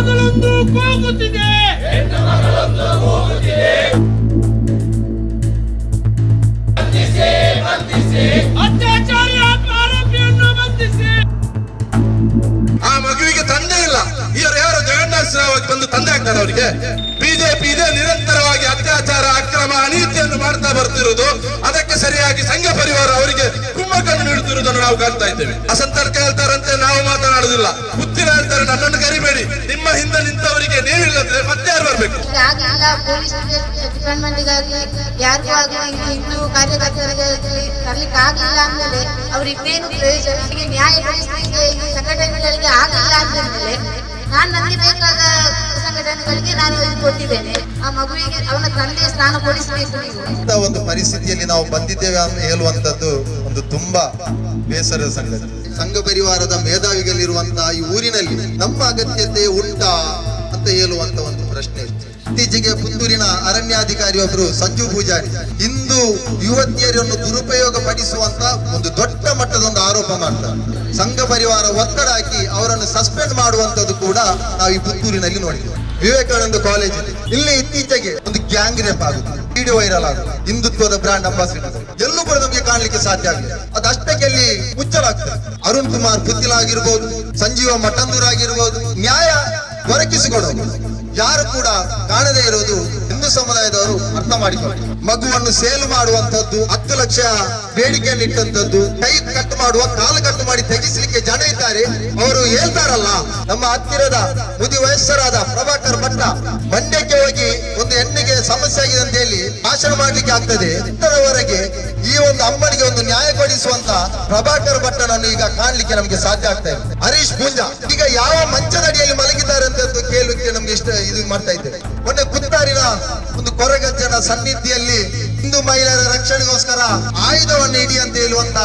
ಮಗಳೊಂದು ಕೂಗುತ್ತಿದೆ, ಅತ್ಯಾಚಾರಿ ಆರೋಪಿಯನ್ನು ಬಂಧಿಸಿ. ಆ ಮಗುವಿಗೆ ತಂದೆ ಇಲ್ಲ, ಇವರು ಯಾರು ಜಗನ್ನಾಥ ರಾವ್ ಬಂದು ತಂದೆ ಆಗ್ತಾರೆ ಅವರಿಗೆ. ಬಿಜೆಪಿ ಇದೇ ನಿರಂತರವಾಗಿ ಅತ್ಯಾಚಾರ, ಅಕ್ರಮ, ಅನೀತಿಯನ್ನು ಮಾಡ್ತಾ ಬರ್ತಿರುವುದು. ಅದಕ್ಕೆ ಸರಿಯಾಗಿ ಸಂಘ ಪರಿವಾರ ಅವರಿಗೆ ಕುಮ್ಮಕ್ಕನ್ನು ನೀಡುತ್ತಿರುವುದನ್ನು ನಾವು ಕಾಣ್ತಾ ಇದ್ದೇವೆ. ಅಸಂತರ್ಕ ಹೇಳ್ತಾರಂತೆ ನಾವು ಮಾತನಾಡುದಿಲ್ಲ, ಬುದ್ಧಿನ ಹೇಳ್ತಾರೆ ನನ್ನನ್ನು ಕರಿಬೇಡಿ, ನಿಮ್ಮ ಹಿಂದೆ ನಿಂತವರಿಗೆ ನೀವಿಲ್ಲದ್ರೆ ಮತ್ತೆ ಯಾರು ಬರ್ಬೇಕು? ಪೊಲೀಸ್ ಡಿಪಾರ್ಟ್ಮೆಂಟ್ಗಾಗಿ ಯಾರಿಗೂ ಆಗಲಿ ಹಿಂದೂ ಕಾರ್ಯಕರ್ತರಿಗೆ ತರಲಿಕ್ಕೆ ಆಗಲಿಲ್ಲ ಅಂದ್ಮೇಲೆ ಅವ್ರಿಗೇನು ಪ್ರಯೋಜನ, ನ್ಯಾಯ ಕೊಡಿಸಲಿಕ್ಕೆ ಈ ಸಂಘಟನೆಗಳಿಗೆ ಆಗಲಿಲ್ಲ ಅಂದ್ಮೇಲೆ ನನಗೆ ಬೇಕಾದ ಸಂಘಟನೆಗಳಿಗೆ ನಾನು ಕೊಟ್ಟಿದ್ದೇನೆ. ಆ ಮಗುವಿಗೆ ಅವನ ತಂದೆ ಸ್ನಾನ ಕೊಡಿಸಬೇಕು. ಒಂದು ಪರಿಸ್ಥಿತಿಯಲ್ಲಿ ನಾವು ಬಂದಿದ್ದೇವೆ ಅಂತ ಹೇಳುವಂತದ್ದು ಒಂದು ತುಂಬಾ ಬೇಸರದ ಸಂಗತಿ. ಸಂಘ ಪರಿವಾರದ ಮೇಧಾವಿಗಳಿರುವಂತಹ ಈ ಊರಿನಲ್ಲಿ ನಮ್ಮ ಅಗತ್ಯತೆ ಉಂಟಾ ಅಂತ ಹೇಳುವಂತ ಒಂದು ಪ್ರಶ್ನೆ. ಇತ್ತೀಚೆಗೆ ಪುತ್ತೂರಿನ ಅರಣ್ಯಾಧಿಕಾರಿ ಒಬ್ರು ಸಂಜು ಪೂಜಾರಿ ಹಿಂದೂ ಯುವತಿಯರನ್ನು ದುರುಪಯೋಗ ಪಡಿಸುವಂತ ಒಂದು ದೊಡ್ಡ ಮಟ್ಟದ ಒಂದು ಆರೋಪ ಮಾಡ್ತಾರೆ. ಸಂಘ ಪರಿವಾರ ಒತ್ತಡ ಹಾಕಿ ಅವರನ್ನು ಸಸ್ಪೆಂಡ್ ಮಾಡುವಂತದ್ದು ಕೂಡ ನಾವು ಈ ಪುತ್ತೂರಿನಲ್ಲಿ ನೋಡಿದ್ದೇವೆ. ವಿವೇಕಾನಂದ ಕಾಲೇಜ್ ಇಲ್ಲಿ ಇತ್ತೀಚೆಗೆ ಒಂದು ಗ್ಯಾಂಗ್ ರೇಪ್ ಆಗುತ್ತೆ, ವಿಡಿಯೋ ವೈರಲ್ ಆಗುತ್ತೆ. ಹಿಂದುತ್ವದ ಬ್ರಾಂಡ್ ಅಂಬಾಸಿಡರ್ ಎಲ್ಲೂ ಕೂಡ ನಮಗೆ ಕಾಣಲಿಕ್ಕೆ ಸಾಧ್ಯ ಆಗಿದೆ. ಅದಷ್ಟಕ್ಕೆ ಅಲ್ಲಿ ಮುಚ್ಚಲಾಗ್ತದೆ. ಅರುಣ್ ಕುಮಾರ್ ಪುತ್ತಿಲ ಆಗಿರ್ಬೋದು, ಸಂಜೀವ ಮಠಂದೂರ್ ಆಗಿರ್ಬೋದು, ನ್ಯಾಯ ದೊರಕಿಸಿಕೊಡೋದು ಯಾರು ಕೂಡ ಕಾಣದೇ ಇರೋದು ಹಿಂದೂ ಸಮುದಾಯದವರು ಅರ್ಥ ಮಾಡಿಕೊಂಡು. ಮಗುವನ್ನು ಸೇಲ್ ಮಾಡುವಂತದ್ದು, 10 ಲಕ್ಷ ಬೇಡಿಕೆಯನ್ನು ಇಟ್ಟಂತದ್ದು, ಕೈ ಕಟ್ ಮಾಡುವ, ಕಾಲು ಕಟ್ಟು ಮಾಡಿ ತೆಗಿಸ್ಲಿಕ್ಕೆ ಜನ ಇದ್ದಾರೆ. ಅವರು ಹೇಳ್ತಾರಲ್ಲ, ನಮ್ಮ ಹತ್ತಿರದ ಮುದಿ ವಯಸ್ಸರಾದ ಪ್ರಭಾಕರ್ ಭಟ್ಟ ಮಂಡ್ಯಕ್ಕೆ ಹೋಗಿ ಒಂದು ಹೆಣ್ಣಿಗೆ ಸಮಸ್ಯೆ ಆಗಿದೆ ಅಂತ ಹೇಳಿ ಭಾಷಣ ಮಾಡ್ಲಿಕ್ಕೆ ಆಗ್ತದೆ. ಇಷ್ಟರವರೆಗೆ ಈ ಒಂದು ಅಮ್ಮನಿಗೆ ಒಂದು ನ್ಯಾಯ ಕೊಡಿಸುವಂತ ಪ್ರಭಾಕರ್ ಭಟ್ಟನನ್ನು ಈಗ ಕಾಣ್ಲಿಕ್ಕೆ ನಮ್ಗೆ ಸಾಧ್ಯ ಆಗ್ತಾ ಇದೆ. ಹರೀಶ್ ಪೂಂಜಾ ಈಗ ಯಾವ ಮಂಚದಡಿಯಲ್ಲಿ ಮಲಗಿದ್ದಾರೆ ಅಂತ ಕೇಳಲಿಕ್ಕೆ ನಮ್ಗೆ ಇಷ್ಟ ಇದು ಮಾಡ್ತಾ ಇದ್ದೇವೆ. ಮೊನ್ನೆ ಪುತ್ತಾರಿನ ಒಂದು ಕೊರಗಜ್ಜನ ಸನ್ನಿಧಿಯಲ್ಲಿ ಹಿಂದೂ ಮಹಿಳೆಯರ ರಕ್ಷಣೆಗೋಸ್ಕರ ಆಯುಧವನ್ನು ಹಿಡಿ ಅಂತ ಹೇಳುವಂತ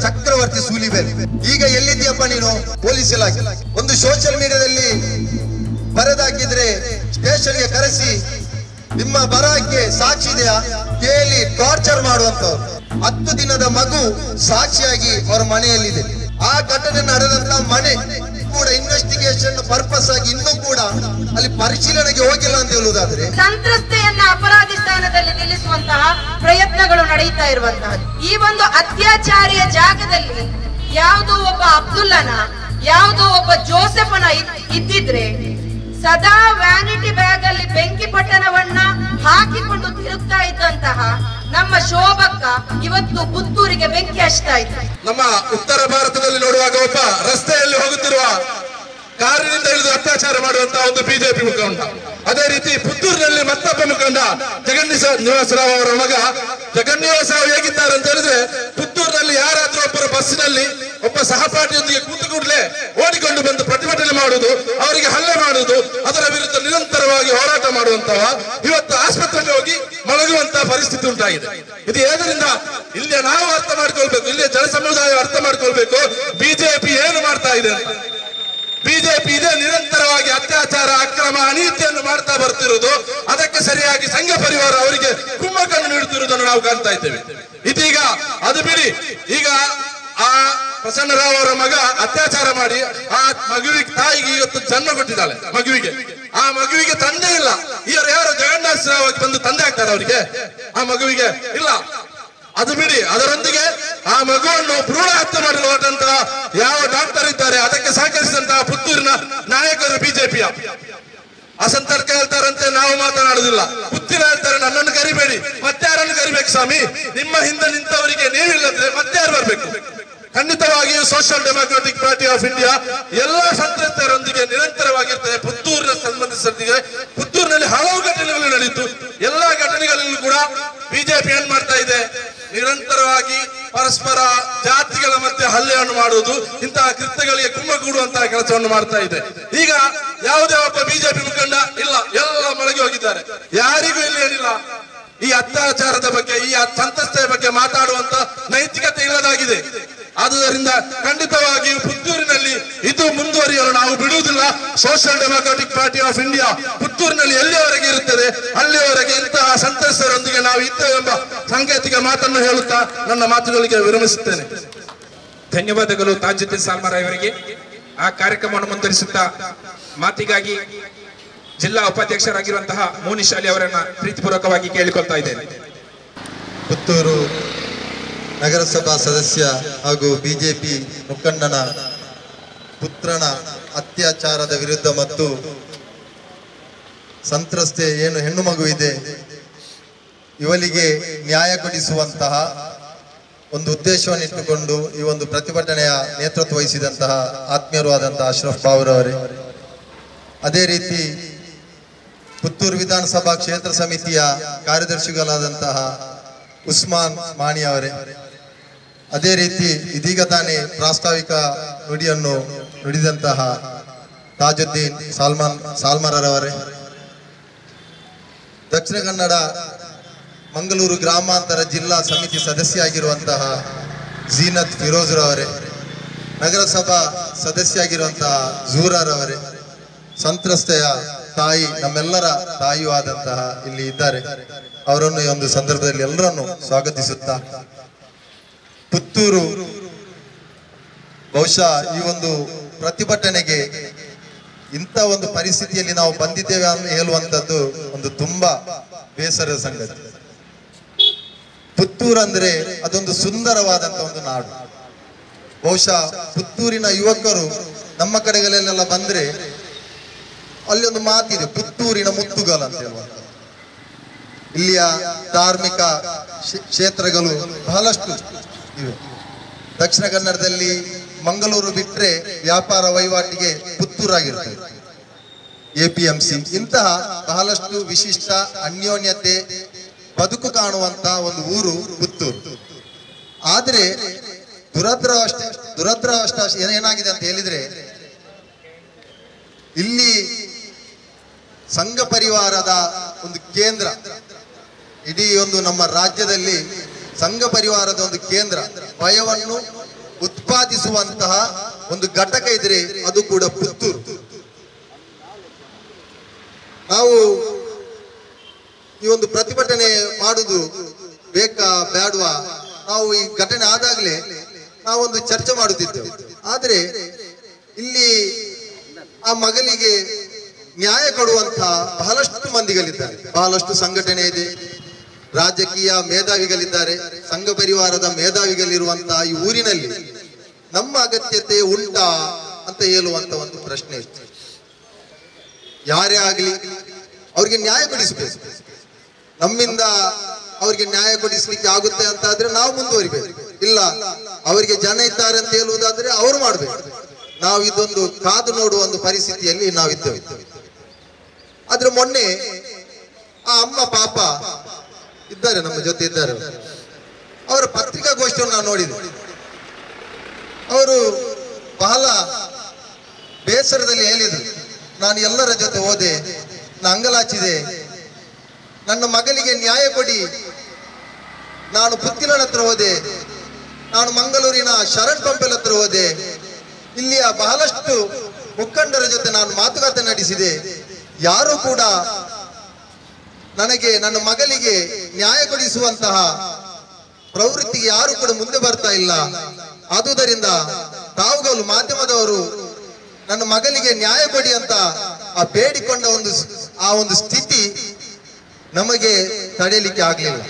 ಚಕ್ರವರ್ತಿ ಸೂಲಿಬೇಲ್ ಈಗ ಎಲ್ಲಿದ್ದೀಯಪ್ಪ ನೀನು? ಪೊಲೀಸ್ ಇಲಾಖೆ ಒಂದು ಸೋಷಿಯಲ್ ಮೀಡಿಯಾದಲ್ಲಿ ಬರೆದಾಕಿದ್ರೆ ಸ್ಟೇಷನ್ಗೆ ಕರೆಸಿ ನಿಮ್ಮ ಬರಹಕ್ಕೆ ಸಾಕ್ಷಿ ಇದೆಯಾ ಕೇಳಿ ಟಾರ್ಚರ್ ಮಾಡುವಂತವ್ರು. 10 ದಿನದ ಮಗು ಸಾಕ್ಷಿಯಾಗಿ ಅವರ ಮನೆಯಲ್ಲಿದೆ. ಆ ಘಟನೆ ನಡೆದಂತ ಮನೆ ಕೂಡ ಇನ್ವೆಸ್ಟಿಗೇಷನ್ ಪರ್ಪಸ್ ಆಗಿ ಇನ್ನೂ ಕೂಡ ಅಲ್ಲಿ ಪರಿಶೀಲನೆಗೆ ಹೋಗಿಲ್ಲ ಅಂತ ಹೇಳುವುದಾದ್ರೆ, ಸಂತ್ರಸ್ತೆಯನ್ನ ಅಪರಾಧಿ ಸ್ಥಾನದಲ್ಲಿ ನಿಲ್ಲಿಸುವಂತಹ ಪ್ರಯತ್ನಗಳು ನಡೆಯುತ್ತಾ ಇರುವಂತಹದ್ದು. ಈ ಒಂದು ಅತ್ಯಾಚಾರಿಯ ಜಾಗದಲ್ಲಿ ಯಾವುದೋ ಒಬ್ಬ ಅಬ್ದುಲ್ಲನ, ಯಾವುದೋ ಒಬ್ಬ ಜೋಸೆಫನ ಇದ್ದಿದ್ರೆ ಸದಾ ವ್ಯಾನಿಟಿ ಬ್ಯಾಗ್ ಅಲ್ಲಿ ಬೆಂಕಿ ಪಟ್ಟಣವನ್ನ ಹಾಕಿಕೊಂಡು ತಿರುಗ್ತಾ ಇದ್ದಂತಹ ನಮ್ಮ ಶೋಭಕ್ಕ ಇವತ್ತು ಪುತ್ತೂರಿಗೆ ಬೆಂಕಿ ಹಚ್ತಾ ಇತ್ತು. ನಮ್ಮ ಉತ್ತರ ಭಾರತದಲ್ಲಿ ನೋಡುವಾಗ ಒಬ್ಬ ರಸ್ತೆಯಲ್ಲಿ ಹೋಗುತ್ತಿರುವ ಕಾರಿನಿಂದ ಇಳಿದು ಅತ್ಯಾಚಾರ ಮಾಡುವಂತಹ ಒಂದು ಬಿಜೆಪಿ ಮುಖಂಡ, ಅದೇ ರೀತಿ ಪುತ್ತೂರಿನಲ್ಲಿ ಮತ್ತೊಬ್ಬ ಮುಖಂಡ ಜಗನ್ನಾಥ ರಾವ್ ಅವರ ಮಗ ಜಗನ್ನಾಥ ರಾವ್ ಹೇಗಿದ್ದಾರೆ ಅಂತ ಹೇಳಿದ್ರೆ, ಪುತ್ತೂರಿನಲ್ಲಿ ಯಾರಾದ್ರೂ ಒಬ್ಬರ ಬಸ್ಸಿನಲ್ಲಿ ಒಬ್ಬ ಸಹಪಾಠಿಯೊಂದಿಗೆ ಕೂತು ಕೂಡಲೇ ಓಡಿಕೊಂಡು ಬಂದು ಪ್ರತಿಭಟನೆ ಮಾಡುವುದು, ಅವರಿಗೆ ಹಲ್ಲೆ ಮಾಡುವುದು, ಅದರ ವಿರುದ್ಧ ನಿರಂತರವಾಗಿ ಹೋರಾಟ ಮಾಡುವಂತಹ ಇವತ್ತು ಆಸ್ಪತ್ರೆಗೆ ಹೋಗಿ ಮಲಗುವಂತಹ ಪರಿಸ್ಥಿತಿ ಉಂಟಾಗಿದೆ. ಇದು ಏದರಿಂದ ಇಲ್ಲಿಯ ನಾವು ಅರ್ಥ ಮಾಡ್ಕೊಳ್ಬೇಕು, ಇಲ್ಲಿಯ ಜನ ಸಮುದಾಯ ಅರ್ಥ ಮಾಡ್ಕೊಳ್ಬೇಕು ಬಿಜೆಪಿ ಏನು ಮಾಡ್ತಾ ಇದೆ ಅಂತ. ಬಿಜೆಪಿ ಇದೇ ನಿರಂತರವಾಗಿ ಅತ್ಯಾಚಾರ, ಅಕ್ರಮ, ಅನೀತಿಯನ್ನು ಮಾಡ್ತಾ ಬರ್ತಿರುವುದು. ಅದಕ್ಕೆ ಸರಿಯಾಗಿ ಸಂಘ ಪರಿವಾರ ಅವರಿಗೆ ಕುಮ್ಮಕ್ಕನ್ನು ನೀಡುತ್ತಿರುವುದನ್ನು ನಾವು ಕಾಣ್ತಾ ಇದ್ದೇವೆ. ಇದೀಗ ಅದು ಬಿಡಿ, ಈಗ ಆ ಪ್ರಸನ್ನ ರಾವ್ ಅವರ ಮಗ ಅತ್ಯಾಚಾರ ಮಾಡಿ ಆ ಮಗುವಿಗೆ ತಾಯಿಗೆ ಇವತ್ತು ಜನ್ಮ ಕೊಟ್ಟಿದ್ದಾಳೆ. ಆ ಮಗುವಿಗೆ ತಂದೆ ಇಲ್ಲ, ಇವರು ಯಾರು ಜಗನ್ನಾಥ ರಾವ್ ಬಂದು ತಂದೆ ಆಗ್ತಾರೆ ಅವರಿಗೆ? ಆ ಮಗುವಿಗೆ ಇಲ್ಲ. ಅದು ಬಿಡಿ, ಅದರೊಂದಿಗೆ ಆ ಮಗುವನ್ನು ಭ್ರೂಣ ಹತ್ಯೆ ಮಾಡಲು ಹೊರಟಂತಹ ಯಾವ ಡಾಕ್ಟರ್ ಇದ್ದಾರೆ, ಅದಕ್ಕೆ ಸಹಕರಿಸಿದಂತಹ ಪುತ್ತೂರಿನ ನಾಯಕರು ಬಿಜೆಪಿಯ. ಅಸಂತರ್ಕ ಹೇಳ್ತಾರಂತೆ ನಾವು ಮಾತನಾಡುದಿಲ್ಲ, ಪುತ್ತಿನ ಹೇಳ್ತಾರೆ ನನ್ನನ್ನು ಕರಿಬೇಡಿ, ಮತ್ತಾರನ್ನು ಕರಿಬೇಕು ಸ್ವಾಮಿ, ನಿಮ್ಮ ಹಿಂದೆ ನಿಂತವರಿಗೆ ನೀವಿಲ್ಲದ್ರೆ ಮತ್ತಾರು ಬರ್ಬೇಕು. ಖಂಡಿತವಾಗಿಯೂ social Democratic Party of India ಎಲ್ಲಾ ಸಂತ್ರಸ್ತರೊಂದಿಗೆ ನಿರಂತರವಾಗಿರ್ತದೆ. ಪುತ್ತೂರಿನ ಸಂಬಂಧಿಸಿದಂತೆ ಪುತ್ತೂರಿನಲ್ಲಿ ಹಲವು ಘಟನೆಗಳು ನಡೆಯಿತು. ಎಲ್ಲಾ ಘಟನೆಗಳಲ್ಲೂ ಕೂಡ ಬಿಜೆಪಿ ಏನ್ ಮಾಡ್ತಾ ಇದೆ, ನಿರಂತರವಾಗಿ ಪರಸ್ಪರ ಜಾತಿಗಳ ಮಧ್ಯೆ ಹಲ್ಲೆಯನ್ನು ಮಾಡುವುದು, ಇಂತಹ ಕೃತ್ಯಗಳಿಗೆ ಕುಮ್ಮಗೂಡುವಂತಹ ಕೆಲಸವನ್ನು ಮಾಡ್ತಾ ಇದೆ. ಈಗ ಯಾವುದೇ ಒಬ್ಬ ಬಿಜೆಪಿ ಮುಖಂಡ ಇಲ್ಲ, ಎಲ್ಲ ಮಲಗಿ ಹೋಗಿದ್ದಾರೆ, ಯಾರಿಗೂ ಇಲ್ಲಿ ಏನಿಲ್ಲ. ಈ ಅತ್ಯಾಚಾರದ ಬಗ್ಗೆ, ಈ ಸಂತ್ರಸ್ತೆಯ ಬಗ್ಗೆ ಮಾತಾಡುವಂತ ನೈತಿಕತೆ ಇಲ್ಲದಾಗಿದೆ. ಆದುದರಿಂದ ಖಂಡಿತವಾಗಿಯೂ ಪುತ್ತೂರಿನಲ್ಲಿ ಇದು ಮುಂದುವರಿಯಲು ನಾವು ಬಿಡುವುದಿಲ್ಲ. Social Democratic Party of India ಪುತ್ತೂರಿನಲ್ಲಿ ಎಲ್ಲಿಯವರೆಗೆ ಇರುತ್ತದೆ ಅಲ್ಲಿಯವರೆಗೆ ಇಂತಹ ಸಂತ್ರಸ್ತರೊಂದಿಗೆ ನಾವು ಇದ್ದೇವೆ ಎಂಬ ಸಾಂಕೇತಿಕ ಮಾತನ್ನು ಹೇಳುತ್ತಾ ನನ್ನ ಮಾತುಗಳಿಗೆ ವಿರಮಿಸುತ್ತೇನೆ. ಧನ್ಯವಾದಗಳು ತಾಜುದ್ದೀನ್ ಸಾಲ್ಮರ ಅವರಿಗೆ. ಆ ಕಾರ್ಯಕ್ರಮವನ್ನು ಮುಂದುವರಿಸುತ್ತಾ ಮಾತಿಗಾಗಿ ಜಿಲ್ಲಾ ಉಪಾಧ್ಯಕ್ಷರಾಗಿರುವಂತಹ ಮೋನಿಶ್ ಅಲಿ ಅವರನ್ನ ಪ್ರೀತಿಪೂರ್ವಕವಾಗಿ ಕೇಳಿಕೊಳ್ತಾ ಇದ್ದೇನೆ. ಪುತ್ತೂರು ನಗರಸಭಾ ಸದಸ್ಯ ಹಾಗೂ ಬಿಜೆಪಿ ಮುಖಂಡನ ಪುತ್ರನ ಅತ್ಯಾಚಾರದ ವಿರುದ್ಧ ಮತ್ತು ಸಂತ್ರಸ್ತೆ ಏನು ಹೆಣ್ಣು ಮಗು ಇದೆ ಇವಳಿಗೆ ನ್ಯಾಯ ಕೊಡಿಸುವಂತಹ ಒಂದು ಉದ್ದೇಶವನ್ನು ಇಟ್ಟುಕೊಂಡು ಈ ಒಂದು ಪ್ರತಿಭಟನೆಯ ನೇತೃತ್ವ ವಹಿಸಿದಂತಹ ಆತ್ಮೀಯರು ಆದಂತಹ ಅಶ್ರಫ್ ಬಾವರವರೇ, ಅದೇ ರೀತಿ ಪುತ್ತೂರು ವಿಧಾನಸಭಾ ಕ್ಷೇತ್ರ ಸಮಿತಿಯ ಕಾರ್ಯದರ್ಶಿಗಳಾದಂತಹ ಉಸ್ಮಾನ್ ಮಾಣಿ ಅವರೇ, ಅದೇ ರೀತಿ ಇದೀಗ ತಾನೇ ಪ್ರಾಸ್ತಾವಿಕ ನುಡಿಯನ್ನು ನುಡಿದಂತಹ ತಾಜುದ್ದೀನ್ ಸಾಲ್ಮರವರೇ, ದಕ್ಷಿಣ ಕನ್ನಡ ಮಂಗಳೂರು ಗ್ರಾಮಾಂತರ ಜಿಲ್ಲಾ ಸಮಿತಿ ಸದಸ್ಯ ಆಗಿರುವಂತಹ ಜೀನತ್ ಫಿರೋಜ್ ರವರೇ, ನಗರಸಭಾ ಸದಸ್ಯ ಆಗಿರುವಂತಹ ಜೂರಾರವರೇ, ಸಂತ್ರಸ್ತೆಯ ತಾಯಿ, ನಮ್ಮೆಲ್ಲರ ತಾಯಿಯೂ ಆದಂತಹ ಇಲ್ಲಿ ಇದ್ದಾರೆ, ಅವರನ್ನು ಈ ಒಂದು ಸಂದರ್ಭದಲ್ಲಿ ಎಲ್ಲರನ್ನು ಸ್ವಾಗತಿಸುತ್ತಾ, ಪುತ್ತೂರು ಬಹುಶಃ ಈ ಒಂದು ಪ್ರತಿಭಟನೆಗೆ ಇಂಥ ಒಂದು ಪರಿಸ್ಥಿತಿಯಲ್ಲಿ ನಾವು ಬಂದಿದ್ದೇವೆ ಅಂತ ಹೇಳುವಂಥದ್ದು ಒಂದು ತುಂಬಾ ಬೇಸರದ ಸಂಗತಿ. ಪುತ್ತೂರು ಅಂದ್ರೆ ಅದೊಂದು ಸುಂದರವಾದಂತ ಒಂದು ನಾಡು. ಬಹುಶಃ ಪುತ್ತೂರಿನ ಯುವಕರು ನಮ್ಮ ಕಡೆಗಳಲ್ಲೆಲ್ಲ ಬಂದ್ರೆ ಅಲ್ಲಿ ಒಂದು ಮಾತಿದೆ, ಪುತ್ತೂರಿನ ಮುತ್ತುಗಳು ಅಂತ ಹೇಳುವಂತ. ಇಲ್ಲಿಯ ಧಾರ್ಮಿಕ ಕ್ಷೇತ್ರಗಳು ಬಹಳಷ್ಟು ಇವೆ. ದಕ್ಷಿಣ ಕನ್ನಡದಲ್ಲಿ ಮಂಗಳೂರು ಬಿಟ್ರೆ ವ್ಯಾಪಾರ ವಹಿವಾಟಿಗೆ ಪುತ್ತೂರಾಗಿರ್ತದೆ. APMC ಇಂತಹ ಬಹಳಷ್ಟು ವಿಶಿಷ್ಟ ಅನ್ಯೋನ್ಯತೆ ಬದುಕು ಕಾಣುವಂತಹ ಒಂದು ಊರು ಪುತ್ತೂರು. ಆದ್ರೆ ದುರದೃಷ್ಟ ಏನಾಗಿದೆ ಅಂತ ಹೇಳಿದ್ರೆ, ಇಲ್ಲಿ ಸಂಘ ಪರಿವಾರದ ಒಂದು ಕೇಂದ್ರ, ಇಡೀ ಒಂದು ನಮ್ಮ ರಾಜ್ಯದಲ್ಲಿ ಸಂಘ ಪರಿವಾರದ ಒಂದು ಕೇಂದ್ರ, ಭಯವನ್ನು ಉತ್ಪಾದಿಸುವಂತಹ ಒಂದು ಘಟಕ ಇದ್ರೆ ಅದು ಕೂಡ ಪುತ್ತೂರು. ನಾವು ಈ ಒಂದು ಪ್ರತಿಭಟನೆ ಮಾಡುದು ಬೇಕಾ ಬೇಡವಾ, ನಾವು ಈ ಘಟನೆ ಆದಾಗಲೇ ನಾವೊಂದು ಚರ್ಚೆ ಮಾಡುತ್ತಿದ್ದೆವು. ಆದ್ರೆ ಇಲ್ಲಿ ಆ ಮಗಳಿಗೆ ನ್ಯಾಯ ಕೊಡುವಂತಹ ಬಹಳಷ್ಟು ಮಂದಿಗಳಿದ್ದಾರೆ, ಬಹಳಷ್ಟು ಸಂಘಟನೆ ಇದೆ, ರಾಜಕೀಯ ಮೇಧಾವಿಗಳಿದ್ದಾರೆ, ಸಂಘ ಪರಿವಾರದ ಮೇಧಾವಿಗಳಿರುವಂತಹ ಈ ಊರಿನಲ್ಲಿ ನಮ್ಮ ಅಗತ್ಯತೆ ಉಂಟಾ ಅಂತ ಹೇಳುವಂತ ಒಂದು ಪ್ರಶ್ನೆ ಇತ್ತು. ಯಾರೇ ಆಗಲಿ ಅವ್ರಿಗೆ ನ್ಯಾಯ ಕೊಡಿಸಬೇಕು. ನಮ್ಮಿಂದ ಅವ್ರಿಗೆ ನ್ಯಾಯ ಕೊಡಿಸ್ಲಿಕ್ಕೆ ಆಗುತ್ತೆ ಅಂತ ಆದ್ರೆ ನಾವು ಮುಂದುವರಿಬೇಕು. ಇಲ್ಲ, ಅವರಿಗೆ ಜನ ಇದ್ದಾರೆ ಅಂತ ಹೇಳುವುದಾದ್ರೆ ಅವರು ಮಾಡ್ಬೇಕು. ನಾವು ಇದೊಂದು ಕಾದು ನೋಡುವ ಒಂದು ಪರಿಸ್ಥಿತಿಯಲ್ಲಿ ನಾವಿದ್ದೇವೆ. ಆದ್ರೆ ಮೊನ್ನೆ ಆ ಅಮ್ಮ ಪಾಪ ಇದ್ದಾರೆ, ನಮ್ಮ ಜೊತೆ ಇದ್ದಾರೆ, ಅವರ ಪತ್ರಿಕಾಗೋಷ್ಠಿಯನ್ನು ನಾನು ನೋಡಿದೆ. ಅವರು ಬಹಳ ಬೇಸರದಲ್ಲಿ ಹೇಳಿದ್ರು, ನಾನು ಎಲ್ಲರ ಜೊತೆ ಹೋದೆ, ನಾನು ಅಂಗಲಾಚಿದೆ, ನನ್ನ ಮಗಳಿಗೆ ನ್ಯಾಯ ಕೊಡಿ, ನಾನು ಪುತ್ತಿನ ಹತ್ರ ಹೋದೆ, ನಾನು ಮಂಗಳೂರಿನ ಶರಣ್ ಪಂಪೆಲ್ ಹತ್ರ ಹೋದೆ, ಇಲ್ಲಿಯ ಬಹಳಷ್ಟು ಮುಖಂಡರ ಜೊತೆ ನಾನು ಮಾತುಕತೆ ನಡೆಸಿದೆ, ಯಾರು ಕೂಡ ನನಗೆ ನನ್ನ ಮಗಳಿಗೆ ನ್ಯಾಯ ಕೊಡಿಸುವಂತಹ ಪ್ರವೃತ್ತಿಗೆ ಯಾರು ಕೂಡ ಮುಂದೆ ಬರ್ತಾ ಇಲ್ಲ. ಆದುದರಿಂದ ತಾವುಗಳು ಮಾಧ್ಯಮದವರು ನನ್ನ ಮಗಳಿಗೆ ನ್ಯಾಯ ಕೊಡಿ ಅಂತ ಆ ಬೇಡಿಕೊಂಡ ಒಂದು ಸ್ಥಿತಿ ನಮಗೆ ತಡೆಯಲಿಕ್ಕೆ ಆಗ್ಲಿಲ್ಲ.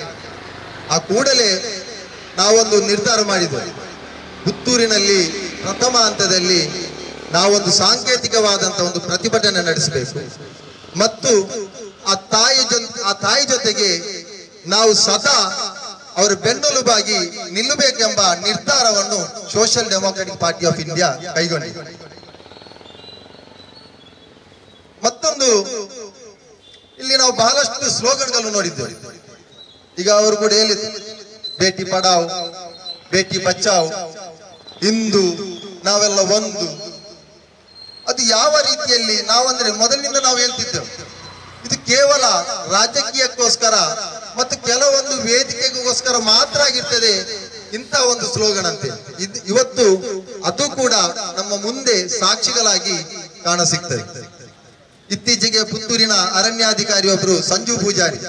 ಆ ಕೂಡಲೇ ನಾವೊಂದು ನಿರ್ಧಾರ ಮಾಡಿದ್ವಿ, ಪುತ್ತೂರಿನಲ್ಲಿ ಪ್ರಥಮ ಹಂತದಲ್ಲಿ ನಾವೊಂದು ಸಾಂಕೇತಿಕವಾದಂತ ಒಂದು ಪ್ರತಿಭಟನೆ ನಡೆಸಬೇಕು ಮತ್ತು ಆ ತಾಯಿ ಜೊತೆಗೆ ನಾವು ಸದಾ ಅವರ ಬೆನ್ನೆಲುಬಾಗಿ ನಿಲ್ಲಬೇಕೆಂಬ ನಿರ್ಧಾರವನ್ನು social Democratic Party of India ಕೈಗೊಂಡಿದೆ. ಮತ್ತೊಂದು, ಇಲ್ಲಿ ನಾವು ಬಹಳಷ್ಟು ಸ್ಲೋಗನ್ಗಳನ್ನು ನೋಡಿದ್ದೇವೆ. ಈಗ ಅವರು ಕೂಡ ಹೇಳಿದ್ರು, ಬೇಟಿ ಪಡಾವ್, ಬೇಟಿ ಬಚಾವ್, ಹಿಂದೂ ನಾವೆಲ್ಲ ಒಂದು. ಅದು ಯಾವ ರೀತಿಯಲ್ಲಿ ನಾವಂದ್ರೆ ಮೊದಲಿನಿಂದ ನಾವು ಹೇಳ್ತಿದ್ದೇವೆ, ಇದು ಕೇವಲ ರಾಜಕೀಯಕ್ಕೋಸ್ಕರ ಮತ್ತು ಕೆಲವೊಂದು ವೇದಿಕೆಗೋಸ್ಕರ ಮಾತ್ರ ಆಗಿರ್ತದೆ ಇಂಥ ಒಂದು ಸ್ಲೋಗನ್ ಅಂತೆ. ಇವತ್ತು ಅದು ಕೂಡ ನಮ್ಮ ಮುಂದೆ ಸಾಕ್ಷಿಗಳಾಗಿ ಕಾಣಸಿಗ್ತದೆ. ಇತ್ತೀಚೆಗೆ ಪುತ್ತೂರಿನ ಅರಣ್ಯಾಧಿಕಾರಿ ಒಬ್ಬರು ಸಂಜು ಪೂಜಾರಿ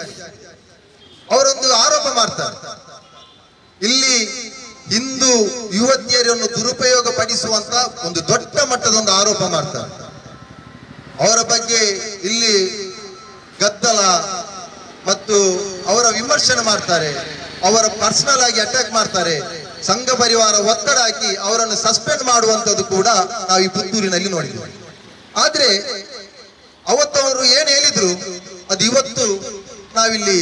ಅವರೊಂದು ಆರೋಪ ಮಾಡ್ತಾರೆ, ಇಲ್ಲಿ ಹಿಂದೂ ಯುವತಿಯರನ್ನು ದುರುಪಯೋಗ ಪಡಿಸುವಂತ ಒಂದು ದೊಡ್ಡ ಮಟ್ಟದ ಒಂದು ಆರೋಪ ಮಾಡ್ತಾರೆ. ಅವರ ಬಗ್ಗೆ ಇಲ್ಲಿ ಗದ್ದಲ ಮತ್ತು ಅವರ ವಿಮರ್ಶನೆ ಮಾಡ್ತಾರೆ, ಅವರ ಪರ್ಸನಲ್ ಆಗಿ ಅಟ್ಯಾಕ್ ಮಾಡ್ತಾರೆ. ಸಂಘ ಪರಿವಾರ ಒತ್ತಡ ಹಾಕಿ ಅವರನ್ನು ಸಸ್ಪೆಂಡ್ ಮಾಡುವಂತದ್ದು ಕೂಡ ನಾವು ಈ ಪುತ್ತೂರಿನಲ್ಲಿ ನೋಡಿದ್ವಿ. ಆದ್ರೆ ಅವತ್ತು ಅವರು ಏನ್ ಹೇಳಿದ್ರು ಅದು ಇವತ್ತು ನಾವಿಲ್ಲಿ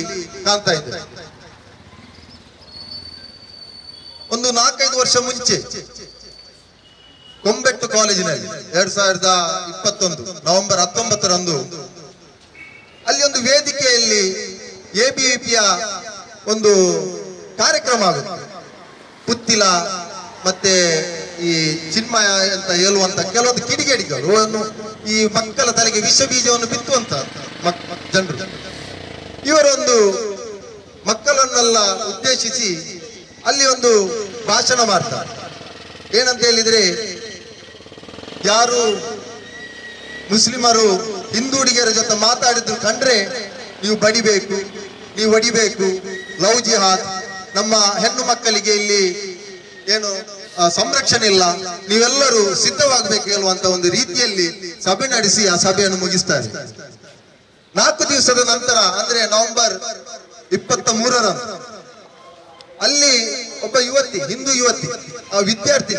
ಕಾಣ್ತಾ ಇದ್ದೇವೆ. ಒಂದು 4-5 ವರ್ಷ ಮುಂಚೆ ಕೊಂಬೆಟ್ಟು ಕಾಲೇಜಿನಲ್ಲಿ 2021 ನವೆಂಬರ್ 19ರಂದು ಅಲ್ಲಿ ಒಂದು ವೇದಿಕೆಯಲ್ಲಿ ಎಬಿವಿಪಿಯ ಒಂದು ಕಾರ್ಯಕ್ರಮ ಆಗುತ್ತೆ. ಪುತ್ತಿಲ ಮತ್ತೆ ಈ ಚಿನ್ಮಯ ಅಂತ ಹೇಳುವಂತ ಕೆಲವೊಂದು ಕಿಡಿಗೇಡಿಗಳು ಈ ಮಕ್ಕಳ ತಲೆಗೆ ವಿಷ ಬೀಜವನ್ನು ಬಿತ್ತುವಂತ ಜನರು ಇವರೊಂದು ಮಕ್ಕಳನ್ನೆಲ್ಲ ಉದ್ದೇಶಿಸಿ ಅಲ್ಲಿ ಒಂದು ಭಾಷಣ ಮಾಡ್ತಾರೆ. ಏನಂತ ಹೇಳಿದ್ರೆ, ಯಾರು ಮುಸ್ಲಿಮರು ಹಿಂದೂ ಹುಡುಗಿಯರ ಜೊತೆ ಮಾತಾಡಿದ್ರು ಕಂಡ್ರೆ ನೀವು ಬಡಿಬೇಕು, ನೀವು ಹೊಡಿಬೇಕು, ಲವ್ ಜಿಹಾದ್, ನಮ್ಮ ಹೆಣ್ಣು ಮಕ್ಕಳಿಗೆ ಇಲ್ಲಿ ಏನು ಸಂರಕ್ಷಣೆ ಇಲ್ಲ, ನೀವೆಲ್ಲರೂ ಸಿದ್ಧವಾಗಬೇಕು ಹೇಳುವಂತ ಒಂದು ರೀತಿಯಲ್ಲಿ ಸಭೆ ನಡೆಸಿ ಆ ಸಭೆಯನ್ನು ಮುಗಿಸ್ತಾರೆ. 4 ದಿವಸದ ನಂತರ ಅಂದ್ರೆ ನವೆಂಬರ್ 23ರಂದು ಅಲ್ಲಿ ಒಬ್ಬ ಯುವತಿ, ಹಿಂದೂ ಯುವತಿ, ಆ ವಿದ್ಯಾರ್ಥಿ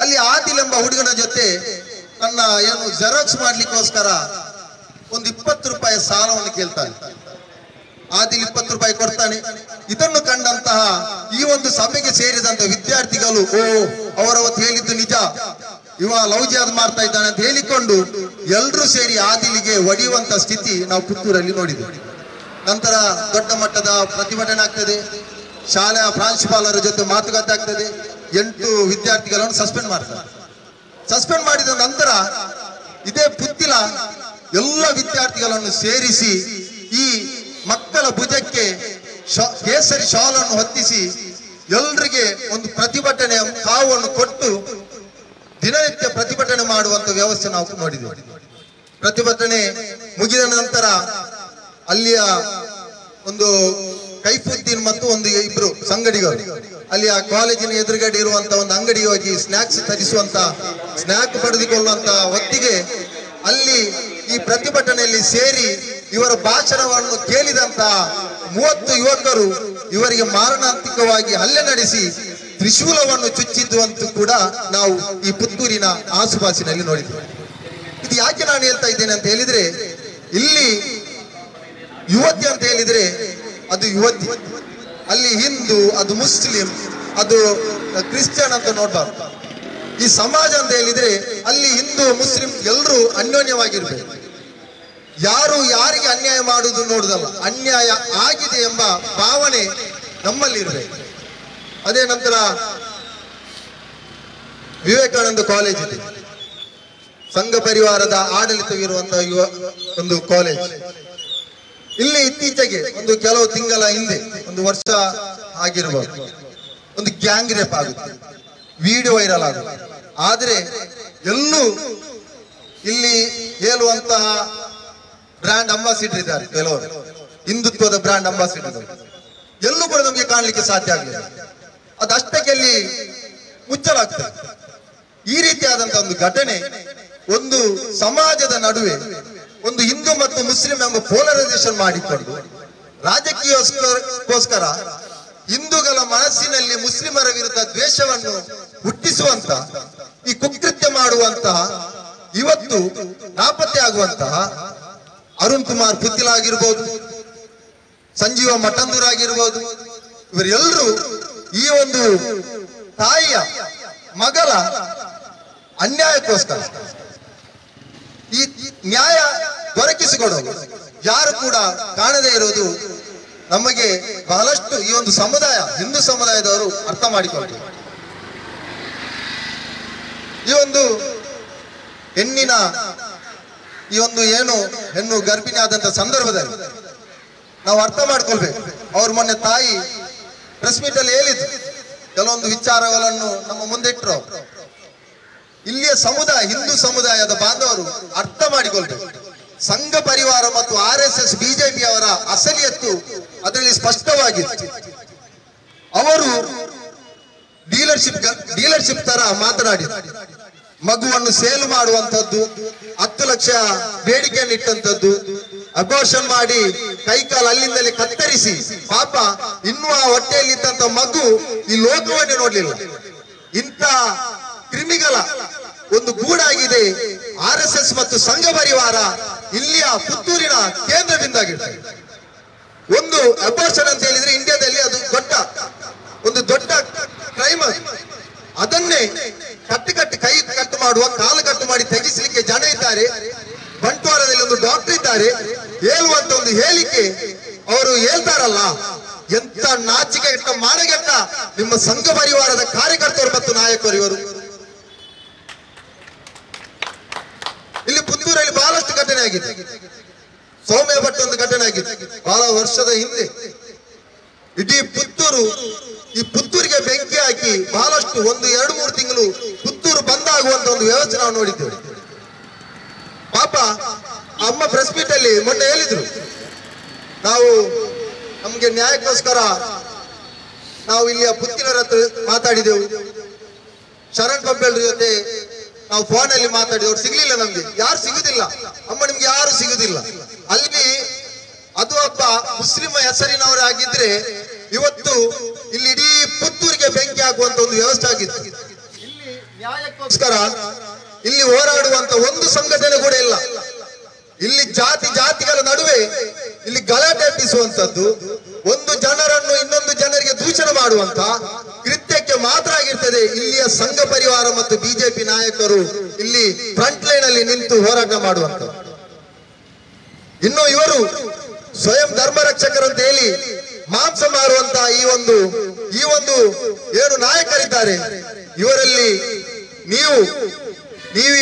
ಅಲ್ಲಿ ಆದಿಲ್ ಎಂಬ ಹುಡುಗನ ಜೊತೆ ತನ್ನ ಏನು ಜೆರಾಕ್ಸ್ ಮಾಡ್ಲಿಕ್ಕೋಸ್ಕರ ಒಂದು 20 ರೂಪಾಯಿ ಸಾಲವನ್ನು ಕೇಳ್ತಾನೆ. ಆದಿಲ್ 20 ರೂಪಾಯಿ ಕೊಡ್ತಾನೆ. ಇದನ್ನು ಕಂಡಂತಹ ಈ ಒಂದು ಸಭೆಗೆ ಸೇರಿದಂತ ವಿದ್ಯಾರ್ಥಿಗಳು, ಅವರವತ್ತು ಹೇಳಿದ್ದು ನಿಜ, ಇವ ಲವ್ ಜಿಹಾದ್ ಮಾಡ್ತಾ ಇದ್ದಾನೆ ಅಂತ ಹೇಳಿಕೊಂಡು ಎಲ್ರೂ ಸೇರಿ ಆದಿಲಿಗೆ ಒಡೆಯುವಂತ ಸ್ಥಿತಿ ನಾವು ಪುತ್ತೂರಲ್ಲಿ ನೋಡಿದ್ವಿ. ನಂತರ ದೊಡ್ಡ ಮಟ್ಟದ ಪ್ರತಿಭಟನೆ ಆಗ್ತದೆ, ಶಾಲೆಯ ಪ್ರಾಂಶುಪಾಲರ ಜೊತೆ ಮಾತುಕತೆ ಆಗ್ತದೆ, 8 ವಿದ್ಯಾರ್ಥಿಗಳನ್ನು ಸಸ್ಪೆಂಡ್ ಮಾಡ್ತಾರೆ. ಸಸ್ಪೆಂಡ್ ಮಾಡಿದ ನಂತರ ಇದೇ ಪುತ್ತಿಲ ಎಲ್ಲ ವಿದ್ಯಾರ್ಥಿಗಳನ್ನು ಸೇರಿಸಿ ಈ ಮಕ್ಕಳ ಭುಜಕ್ಕೆ ಕೇಸರಿ ಶಾಲನ್ನು ಹೊತ್ತಿಸಿ ಎಲ್ರಿಗೆ ಒಂದು ಪ್ರತಿಭಟನೆಯ ಕಾವನ್ನು ಕೊಟ್ಟು ದಿನನಿತ್ಯ ಪ್ರತಿಭಟನೆ ಮಾಡುವಂತ ವ್ಯವಸ್ಥೆ ನಾವು ನೋಡಿದ್ದೇವೆ. ಪ್ರತಿಭಟನೆ ಮುಗಿದ ನಂತರ ಅಲ್ಲಿಯ ಒಂದು ಕೈಫುದ್ದೀನ್ ಮತ್ತು ಒಂದು 2 ಸಂಗಡಿಗರು ಅಲ್ಲಿ ಆ ಕಾಲೇಜಿನ ಎದುರುಗಡೆ ಇರುವಂತ ಒಂದು ಅಂಗಡಿಗೆ ಹೋಗಿ ಸ್ನಾಕ್ಸ್ ತರಿಸುವಂತ, ಸ್ನಾಕ್ ಪಡೆದುಕೊಳ್ಳುವಂತ ಹೊತ್ತಿಗೆ ಅಲ್ಲಿ ಈ ಪ್ರತಿಭಟನೆಯಲ್ಲಿ ಸೇರಿ ಇವರ ಭಾಷಣವನ್ನು ಕೇಳಿದಂತ 30 ಯುವಕರು ಇವರಿಗೆ ಮಾರಣಾಂತಿಕವಾಗಿ ಹಲ್ಲೆ ನಡೆಸಿ ತ್ರಿಶೂಲವನ್ನು ಚುಚ್ಚಿದ್ದು ಅಂತೂ ಕೂಡ ನಾವು ಈ ಪುತ್ತೂರಿನ ಆಸುಪಾಸಿನಲ್ಲಿ ನೋಡಿದ್ವಿ. ಇದು ಯಾಕೆ ನಾನು ಹೇಳ್ತಾ ಇದ್ದೇನೆ ಅಂತ ಹೇಳಿದ್ರೆ, ಇಲ್ಲಿ ಯುವತಿ ಅಂತ ಹೇಳಿದ್ರೆ ಅದು ಯುವತಿ, ಅಲ್ಲಿ ಹಿಂದೂ, ಅದು ಮುಸ್ಲಿಂ, ಅದು ಕ್ರಿಶ್ಚಿಯನ್ ಅಂತ ನೋಡ್ಬಾರ್ದು. ಈ ಸಮಾಜ ಅಂತ ಹೇಳಿದ್ರೆ ಅಲ್ಲಿ ಹಿಂದೂ ಮುಸ್ಲಿಂ ಎಲ್ಲರೂ ಅನ್ಯೋನ್ಯವಾಗಿರ್ಬೇಕು. ಯಾರು ಯಾರಿಗೆ ಅನ್ಯಾಯ ಮಾಡುವುದು ನೋಡುದಲ್ಲ, ಅನ್ಯಾಯ ಆಗಿದೆ ಎಂಬ ಭಾವನೆ ನಮ್ಮಲ್ಲಿ ಇರಬೇಕು. ಅದೇ ನಂತರ ವಿವೇಕಾನಂದ ಕಾಲೇಜ್ ಇದೆ, ಸಂಘ ಪರಿವಾರದ ಆಡಳಿತವಿರುವಂತಹ ಒಂದು ಕಾಲೇಜ್. ಇಲ್ಲಿ ಇತ್ತೀಚೆಗೆ ಒಂದು ಕೆಲವು ತಿಂಗಳ ಹಿಂದೆ, 1 ವರ್ಷ ಆಗಿರಬಹುದು, ಒಂದು ಗ್ಯಾಂಗ್ ರೇಪ್ ಆಗುತ್ತೆ, ವಿಡಿಯೋ ವೈರಲ್ ಆಗುತ್ತೆ. ಆದ್ರೆ ಎಲ್ಲೂ ಇಲ್ಲಿ ಹೇಳುವಂತಹ ಬ್ರ್ಯಾಂಡ್ ಅಂಬಾಸಿಡರ್ ಇದ್ದಾರೆ, ಕೆಲವರು ಹಿಂದುತ್ವದ ಬ್ರ್ಯಾಂಡ್ ಅಂಬಾಸಿಡರ್, ಎಲ್ಲೂ ಕೂಡ ನಮಗೆ ಕಾಣಲಿಕ್ಕೆ ಸಾಧ್ಯ ಆಗಲಿಲ್ಲ. ಅದಷ್ಟಕ್ಕೆ ಅಲ್ಲಿ ಮುಚ್ಚಲಾಗ್ತದೆ. ಈ ರೀತಿಯಾದಂತಹ ಒಂದು ಘಟನೆ ಒಂದು ಸಮಾಜದ ನಡುವೆ ಒಂದು ಹಿಂದೂ ಮತ್ತು ಮುಸ್ಲಿಂ ಎಂಬ ಪೋಲರೈಸೇಷನ್ ಮಾಡಿಕೊಂಡು ರಾಜಕೀಯಕ್ಕೋಸ್ಕರ ಹಿಂದೂಗಳ ಮನಸ್ಸಿನಲ್ಲಿ ಮುಸ್ಲಿಮರ ವಿರುದ್ಧ ದ್ವೇಷವನ್ನು ಹುಟ್ಟಿಸುವಂತ, ಈ ಕುಕೃತ್ಯ ಮಾಡುವಂತಹ, ಇವತ್ತು ನಾಪತ್ತೆ ಆಗುವಂತಹ ಅರುಣ್ ಕುಮಾರ್ ಪುತ್ತಿಲ ಆಗಿರ್ಬೋದು, ಸಂಜೀವ ಮಠಂದೂರ್ ಆಗಿರ್ಬೋದು, ಇವರೆಲ್ಲರೂ ಈ ಒಂದು ತಾಯಿಯ ಮಗಳ ಅನ್ಯಾಯಕ್ಕೋಸ್ಕರ ಈ ನ್ಯಾಯ ದೊರಕಿಸಿಕೊಡೋದು ಯಾರು ಕೂಡ ಕಾಣದೇ ಇರೋದು ನಮಗೆ ಬಹಳಷ್ಟು ಈ ಒಂದು ಸಮುದಾಯ, ಹಿಂದೂ ಸಮುದಾಯದವರು ಅರ್ಥ ಮಾಡಿಕೊಳ್ತಾರೆ. ಈ ಒಂದು ಹೆಣ್ಣಿನ ಈ ಒಂದು ಹೆಣ್ಣು ಗರ್ಭಿಣಿ ಆದಂತ ಸಂದರ್ಭದಲ್ಲಿ ನಾವು ಅರ್ಥ ಮಾಡ್ಕೊಳ್ಬೇಕು. ಅವ್ರ ಮೊನ್ನೆ ತಾಯಿ ಪ್ರೆಸ್ ಮೀಟ್ ಅಲ್ಲಿ ಹೇಳಿದ್ರು, ಕೆಲವೊಂದು ವಿಚಾರಗಳನ್ನು ನಮ್ಮ ಮುಂದೆ ಇಟ್ಟರು. ಇಲ್ಲಿಯ ಸಮುದಾಯ, ಹಿಂದೂ ಸಮುದಾಯದ ಬಾಂಧವರು ಅರ್ಥ ಮಾಡಿಕೊಳ್ಬೇಕು. ಸಂಘ ಪರಿವಾರ ಮತ್ತು RSS BJP ಅವರ ಅಸಲಿಯತ್ತು ಅದರಲ್ಲಿ ಸ್ಪಷ್ಟವಾಗಿತ್ತು. ಅವರು ಡೀಲರ್ಶಿಪ್ ತರ ಮಾತನಾಡಿದರು. ಮಗುವನ್ನು ಸೇಲ್ ಮಾಡುವಂತದ್ದು, 10 ಲಕ್ಷ ಬೇಡಿಕೆಯನ್ನು ಇಟ್ಟಂತದ್ದು, ಅಬೋರ್ಷನ್ ಮಾಡಿ ಕೈಕಾಲು ಅಲ್ಲಿಂದಲೇ ಕತ್ತರಿಸಿ, ಪಾಪ ಇನ್ನೂ ಆ ಹೊಟ್ಟೆಯಲ್ಲಿದ್ದಂತ ಮಗು ಈ ಲೋಕವನ್ನೇ ನೋಡ್ಲಿಲ್ಲ. ಇಂಥ ಕ್ರಿಮಿಗಳ ಒಂದು ಗೂಡಾಗಿದೆ RSS ಮತ್ತು ಸಂಘ ಪರಿವಾರ ಇಲ್ಲಿಯ ಪುತ್ತೂರಿನ ಕೇಂದ್ರ ಬಿಂದಾಗಿರ್ತದೆ. ಒಂದು ಅಬೋರ್ಷನ್ ಅಂತ ಹೇಳಿದ್ರೆ ಇಂಡಿಯಾದಲ್ಲಿ ಅದು ಒಂದು ದೊಡ್ಡ ಕ್ರೈಮ್. ಅದನ್ನೇ ಕೈ ಕಟ್ಟು ಮಾಡುವ, ಕಾಲು ಕಟ್ಟು ಮಾಡಿ ತೆಗೆಸಲಿಕ್ಕೆ ಜನ ಇದ್ದಾರೆ. ಬಂಟ್ವಾಳದಲ್ಲಿ ಒಂದು ಡಾಕ್ಟರ್ ಇದ್ದಾರೆ. ಹೇಳುವಂತ ಒಂದು ಹೇಳಿಕೆ ಅವರು ಹೇಳ್ತಾರಲ್ಲ, ಎಂತ ನಾಚಿಕೆ ಕೆಟ್ಟ ಮಾನಗೆಟ್ಟ ನಿಮ್ಮ ಸಂಘ ಪರಿವಾರದ ಕಾರ್ಯಕರ್ತರು ಮತ್ತು ನಾಯಕರು ಇವರು. ಇಲ್ಲಿ ಪುತ್ತೂರಲ್ಲಿ ಬಹಳಷ್ಟು ಘಟನೆ ಆಗಿದೆ. ಸೌಮ್ಯ ಭಟ್ ಒಂದು ಘಟನೆ ಆಗಿದೆ ಬಹಳ ವರ್ಷದ ಹಿಂದೆ. ಇಡೀ ಈ ಪುತ್ತೂರಿಗೆ ಬೆಂಕಿ ಹಾಕಿ ಬಹಳಷ್ಟು 1-2-3 ತಿಂಗಳು ಪುತ್ತೂರು ಬಂದಾಗುವಂತ ಒಂದು ವ್ಯವಸ್ಥೆ ನಾವು ನೋಡಿದ್ದೇವೆ. ಪಾಪ ಅಮ್ಮ ಪ್ರೆಸ್ ಮೀಟ್ ಅಲ್ಲಿ ಮೊನ್ನೆ ಹೇಳಿದ್ರು, ನಾವು ನಮ್ಗೆ ನ್ಯಾಯಕ್ಕೋಸ್ಕರ ನಾವು ಇಲ್ಲಿಯ ಪುತ್ತಿನರ ಹತ್ರ ಮಾತಾಡಿದೆವು, ಶರಣ್ ಪಂಪೆಲ್ರ ಜೊತೆ ನಾವು ಫೋನ್ ಅಲ್ಲಿ ಮಾತಾಡಿದವ್ರು ಸಿಗ್ಲಿಲ್ಲ, ನಮ್ಗೆ ಯಾರು ಸಿಗುದಿಲ್ಲ ಅಮ್ಮ, ನಿಮ್ಗೆ ಯಾರು ಸಿಗುದಿಲ್ಲ. ಅಲ್ಲಿ ಅದು ಒಬ್ಬ ಮುಸ್ಲಿಂ ಹೆಸರಿನವರೇ ಆಗಿದ್ರೆ ಇವತ್ತು ಇಲ್ಲಿ ಇಡೀ ಪುತ್ತೂರಿಗೆ ಬೆಂಕಿ ಹಾಕುವಂತ ಒಂದು ವ್ಯವಸ್ಥೆ ಆಗಿತ್ತು. ಇಲ್ಲಿ ನ್ಯಾಯಕ್ಕೋಸ್ಕರ ಇಲ್ಲಿ ಹೋರಾಡುವಂತ ಒಂದು ಸಂಘಟನೆ ಕೂಡ ಇಲ್ಲ. ಇಲ್ಲಿ ಜಾತಿಗಳ ನಡುವೆ ಇಲ್ಲಿ ಗಲಾಟೆ ಎಬ್ಬಿಸುವಂತದ್ದು, ಒಂದು ಜನರನ್ನು ಇನ್ನೊಂದು ಜನರಿಗೆ ದೂಷಣೆ ಮಾಡುವಂತ ಕೃತ್ಯಕ್ಕೆ ಮಾತ್ರ ಆಗಿರ್ತದೆ ಇಲ್ಲಿಯ ಸಂಘ ಪರಿವಾರ ಮತ್ತು ಬಿಜೆಪಿ ನಾಯಕರು ಇಲ್ಲಿ ಫ್ರಂಟ್ ಲೈನ್ ಅಲ್ಲಿ ನಿಂತು ಹೋರಾಟ ಮಾಡುವಂತ. ಇನ್ನು ಇವರು ಸ್ವಯಂ ಧರ್ಮ ರಕ್ಷಕರು ಅಂತ ಹೇಳಿ ಮಾಂಸ ಮಾರುವಂತ ಈ ಒಂದು ಏನು ನಾಯಕರಿದ್ದಾರೆ, ಇವರಲ್ಲಿ ನೀವು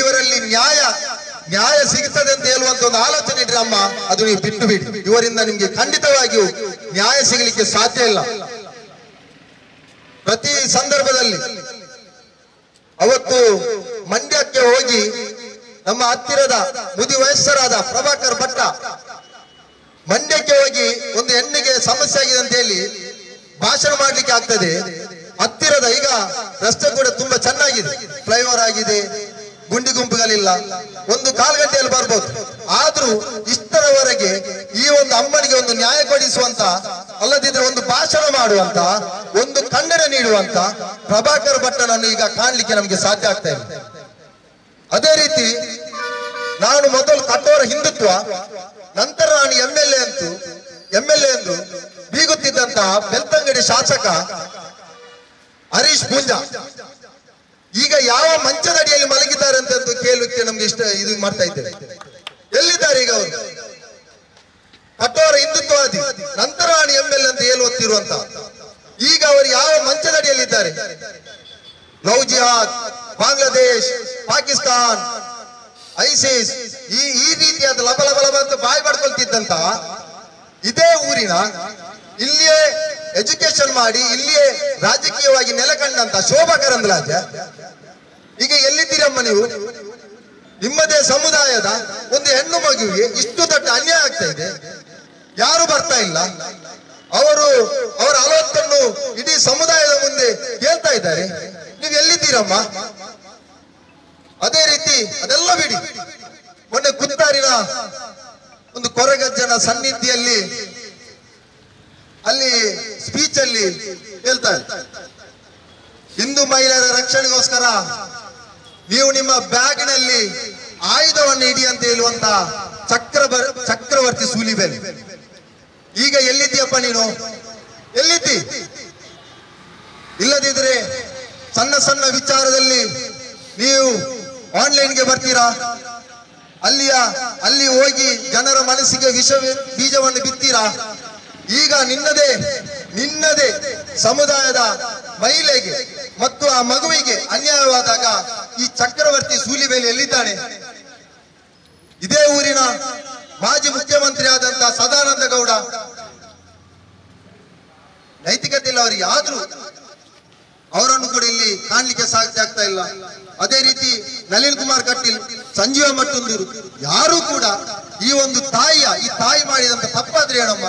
ಇವರಲ್ಲಿ ನ್ಯಾಯ ಸಿಗುತ್ತದೆ ಅಂತ ಹೇಳುವಂತ ಒಂದು ಆಲೋಚನೆ ಇಡ್ರಿ ಅಮ್ಮ, ಅದು ನೀವು ಬಿಟ್ಟು ಬಿಡಿ. ಇವರಿಂದ ನಿಮ್ಗೆ ಖಂಡಿತವಾಗಿಯೂ ನ್ಯಾಯ ಸಿಗಲಿಕ್ಕೆ ಸಾಧ್ಯ ಇಲ್ಲ. ಪ್ರತಿ ಸಂದರ್ಭದಲ್ಲಿ ಅವತ್ತು ಮಂಡ್ಯಕ್ಕೆ ಹೋಗಿ ನಮ್ಮ ಹತ್ತಿರದ ಮುದಿ ವಯಸ್ಸರಾದ ಪ್ರಭಾಕರ್ ಭಟ್ಟ ಮಂಡ್ಯಕ್ಕೆ ಹೋಗಿ ಒಂದು ಹೆಣ್ಣಿಗೆ ಸಮಸ್ಯೆ ಆಗಿದೆ ಅಂತ ಹೇಳಿ ಭಾಷಣ ಮಾಡ್ಲಿಕ್ಕೆ ಆಗ್ತದೆ. ಹತ್ತಿರದ ಈಗ ರಸ್ತೆ ಕೂಡ ತುಂಬಾ ಚೆನ್ನಾಗಿದೆ, ಫ್ಲೈಓವರ್ ಆಗಿದೆ, ಗುಂಡಿ ಗುಂಪುಗಳಿಲ್ಲ, 1-1/4 ಗಂಟೆಯಲ್ಲಿ ಬರ್ಬೋದು. ಆದ್ರೂ ಇಷ್ಟರವರೆಗೆ ಈ ಒಂದು ಅಮ್ಮನಿಗೆ ಒಂದು ನ್ಯಾಯ ಕೊಡಿಸುವಂತ, ಅಲ್ಲದಿದ್ರೆ ಒಂದು ಭಾಷಣ ಮಾಡುವಂತ, ಒಂದು ಖಂಡನೆ ನೀಡುವಂತ ಪ್ರಭಾಕರ್ ಭಟ್ಟನನ್ನು ಈಗ ಕಾಣ್ಲಿಕ್ಕೆ ನಮ್ಗೆ ಸಾಧ್ಯ ಆಗ್ತಾ ಇಲ್ಲ. ಅದೇ ರೀತಿ ನಾನು ಮೊದಲು ಕಠೋರ ಹಿಂದುತ್ವ, ನಂತರ ನಾನು MLA ಎಂದು ಬೀಗುತ್ತಿದ್ದಂತಹ ಬೆಳ್ತಂಗಡಿ ಶಾಸಕ ಹರೀಶ್ ಪೂಂಜಾ ಈಗ ಯಾವ ಮಂಚದಡಿಯಲ್ಲಿ ಮಲಗಿದ್ದಾರೆ ಅಂತ ಕೇಳಲಿಕ್ಕೆ ನಮ್ಗೆ ಇದು ಮಾಡ್ತಾ ಇದ್ದೇವೆ. ಎಲ್ಲಿದ್ದಾರೆ ಈಗ ಅವರು? ಕಠೋರ ಹಿಂದುತ್ವವಾದಿ, ನಂತರ ನಾನು MLA ಅಂತ ಹೇಳುತ್ತಿರುವಂತ ಈಗ ಅವರು ಯಾವ ಮಂಚದಡಿಯಲ್ಲಿದ್ದಾರೆ? ಲವ್ ಜಿಹಾದ್, ಬಾಂಗ್ಲಾದೇಶ್, ಪಾಕಿಸ್ತಾನ್, ISIS ಈ ರೀತಿಯಾದ ಲಬ ಅಂತ ಬಾಯಿ ಪಡ್ಕೊಳ್ತಿದ್ದಂತ ಇದೇ ಊರಿನ ಇಲ್ಲಿಯೇ ಎಜುಕೇಶನ್ ಮಾಡಿ ಇಲ್ಲಿಯೇ ರಾಜಕೀಯವಾಗಿ ನೆಲೆಕಂಡಂತ ಶೋಭಾ ಕರಂದ್ಲಾಜೆ ಈಗ ಎಲ್ಲಿದ್ದೀರಮ್ಮ ನೀವು? ನಿಮ್ಮದೇ ಸಮುದಾಯದ ಒಂದು ಹೆಣ್ಣು ಮಗುವಿಗೆ ಇಷ್ಟು ದೊಡ್ಡ ಅನ್ಯಾಯ ಆಗ್ತಾ ಇದೆ, ಯಾರು ಬರ್ತಾ ಇಲ್ಲ. ಅವರ ಆಲೋಚನೆಯನ್ನು ಇಡೀ ಸಮುದಾಯದ ಮುಂದೆ ಕೇಳ್ತಾ ಇದ್ದಾರೆ, ನೀವು ಎಲ್ಲಿದ್ದೀರಮ್ಮ? ಅದೇ ರೀತಿ ಅದೆಲ್ಲ ಬಿಡಿ, ಮೊನ್ನೆ ಕುತ್ತಾರಿನ ಒಂದು ಕೊರಗಜ್ಜನ ಸನ್ನಿಧಿಯಲ್ಲಿ ಅಲ್ಲಿ ಸ್ಪೀಚ್ ಅಲ್ಲಿ ಹೇಳ್ತಾರೆ, ಹಿಂದೂ ಮಹಿಳೆಯರ ರಕ್ಷಣೆಗೋಸ್ಕರ ನೀವು ನಿಮ್ಮ ಬ್ಯಾಗ್ನಲ್ಲಿ ಆಯುಧವನ್ನು ಇಡಿ ಅಂತ ಹೇಳುವಂತ ಚಕ್ರವರ್ತಿ ಸೂಲಿಬೆಲೆ. ಈಗ ಎಲ್ಲಿದ್ದೀಯಪ್ಪ ನೀನು? ಎಲ್ಲಿದ್ದಿ? ಇಲ್ಲದಿದ್ರೆ ಸಣ್ಣ ವಿಚಾರದಲ್ಲಿ ನೀವು ಆನ್ಲೈನ್ಗೆ ಬರ್ತೀರಾ? ಅಲ್ಲಿ ಹೋಗಿ ಜನರ ಮನಸ್ಸಿಗೆ ಬೀಜವನ್ನು ಬಿತ್ತೀರಾ? ಈಗ ನಿನ್ನದೇ ಸಮುದಾಯದ ಮಹಿಳೆಗೆ ಮತ್ತು ಆ ಮಗುವಿಗೆ ಅನ್ಯಾಯವಾದಾಗ ಈ ಚಕ್ರವರ್ತಿ ಸೂಲಿಬೆಲೆ ಎಲ್ಲಿದ್ದಾನೆ? ಇದೇ ಊರಿನ ಮಾಜಿ ಮುಖ್ಯಮಂತ್ರಿ ಆದಂತಹ ಸದಾನಂದ ಗೌಡ ನೈತಿಕತೆ ಇಲ್ಲ ಅವರಿಗೆ, ಆದ್ರೂ ಅವರನ್ನು ಕೂಡ ಇಲ್ಲಿ ಕಾಣ್ಲಿಕ್ಕೆ ಸಾಧ್ಯ ಆಗ್ತಾ ಇಲ್ಲ. ಅದೇ ರೀತಿ ನಳಿನ್ ಕುಮಾರ್ ಕಟೀಲ್, ಸಂಜೀವ ಮಟ್ಟುಂದಿರು, ಯಾರು ಕೂಡ ಈ ಒಂದು ತಾಯಿ ಮಾಡಿದಂತ ತಪ್ಪಾದ್ರೆ ಏನಮ್ಮ?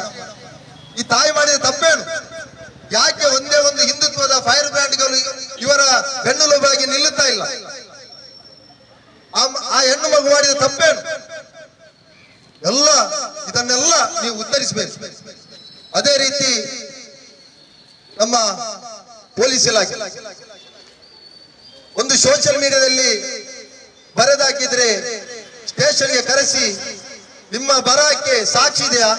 ಈ ತಾಯಿ ಮಾಡಿದ ತಪ್ಪೇನು? ಯಾಕೆ ಒಂದೇ ಒಂದು ಹಿಂದುತ್ವದ ಫೈರ್ ಬ್ರ್ಯಾಂಡ್ಗಳು ಇವರ ಬೆನ್ನೆಲುಬಾಗಿ ನಿಲ್ಲುತ್ತಾ ಇಲ್ಲ? ಆ ಹೆಣ್ಣು ಮಗು ಮಾಡಿದ ತಪ್ಪೇನು? ಇದನ್ನೆಲ್ಲ ನೀವು ಉತ್ತರಿಸಬೇಕು. ಅದೇ ರೀತಿ ನಮ್ಮ ಪೊಲೀಸ್ ಇಲಾಖೆ ಒಂದು ಸೋಷಿಯಲ್ ಮೀಡಿಯಾದಲ್ಲಿ ಬರೆದಾಕಿದ್ರೆ ಸ್ಟೇಷನ್ಗೆ ಕರೆಸಿ ನಿಮ್ಮ ಬರಹಕ್ಕೆ ಸಾಕ್ಷಿ ಇದೆಯಾ,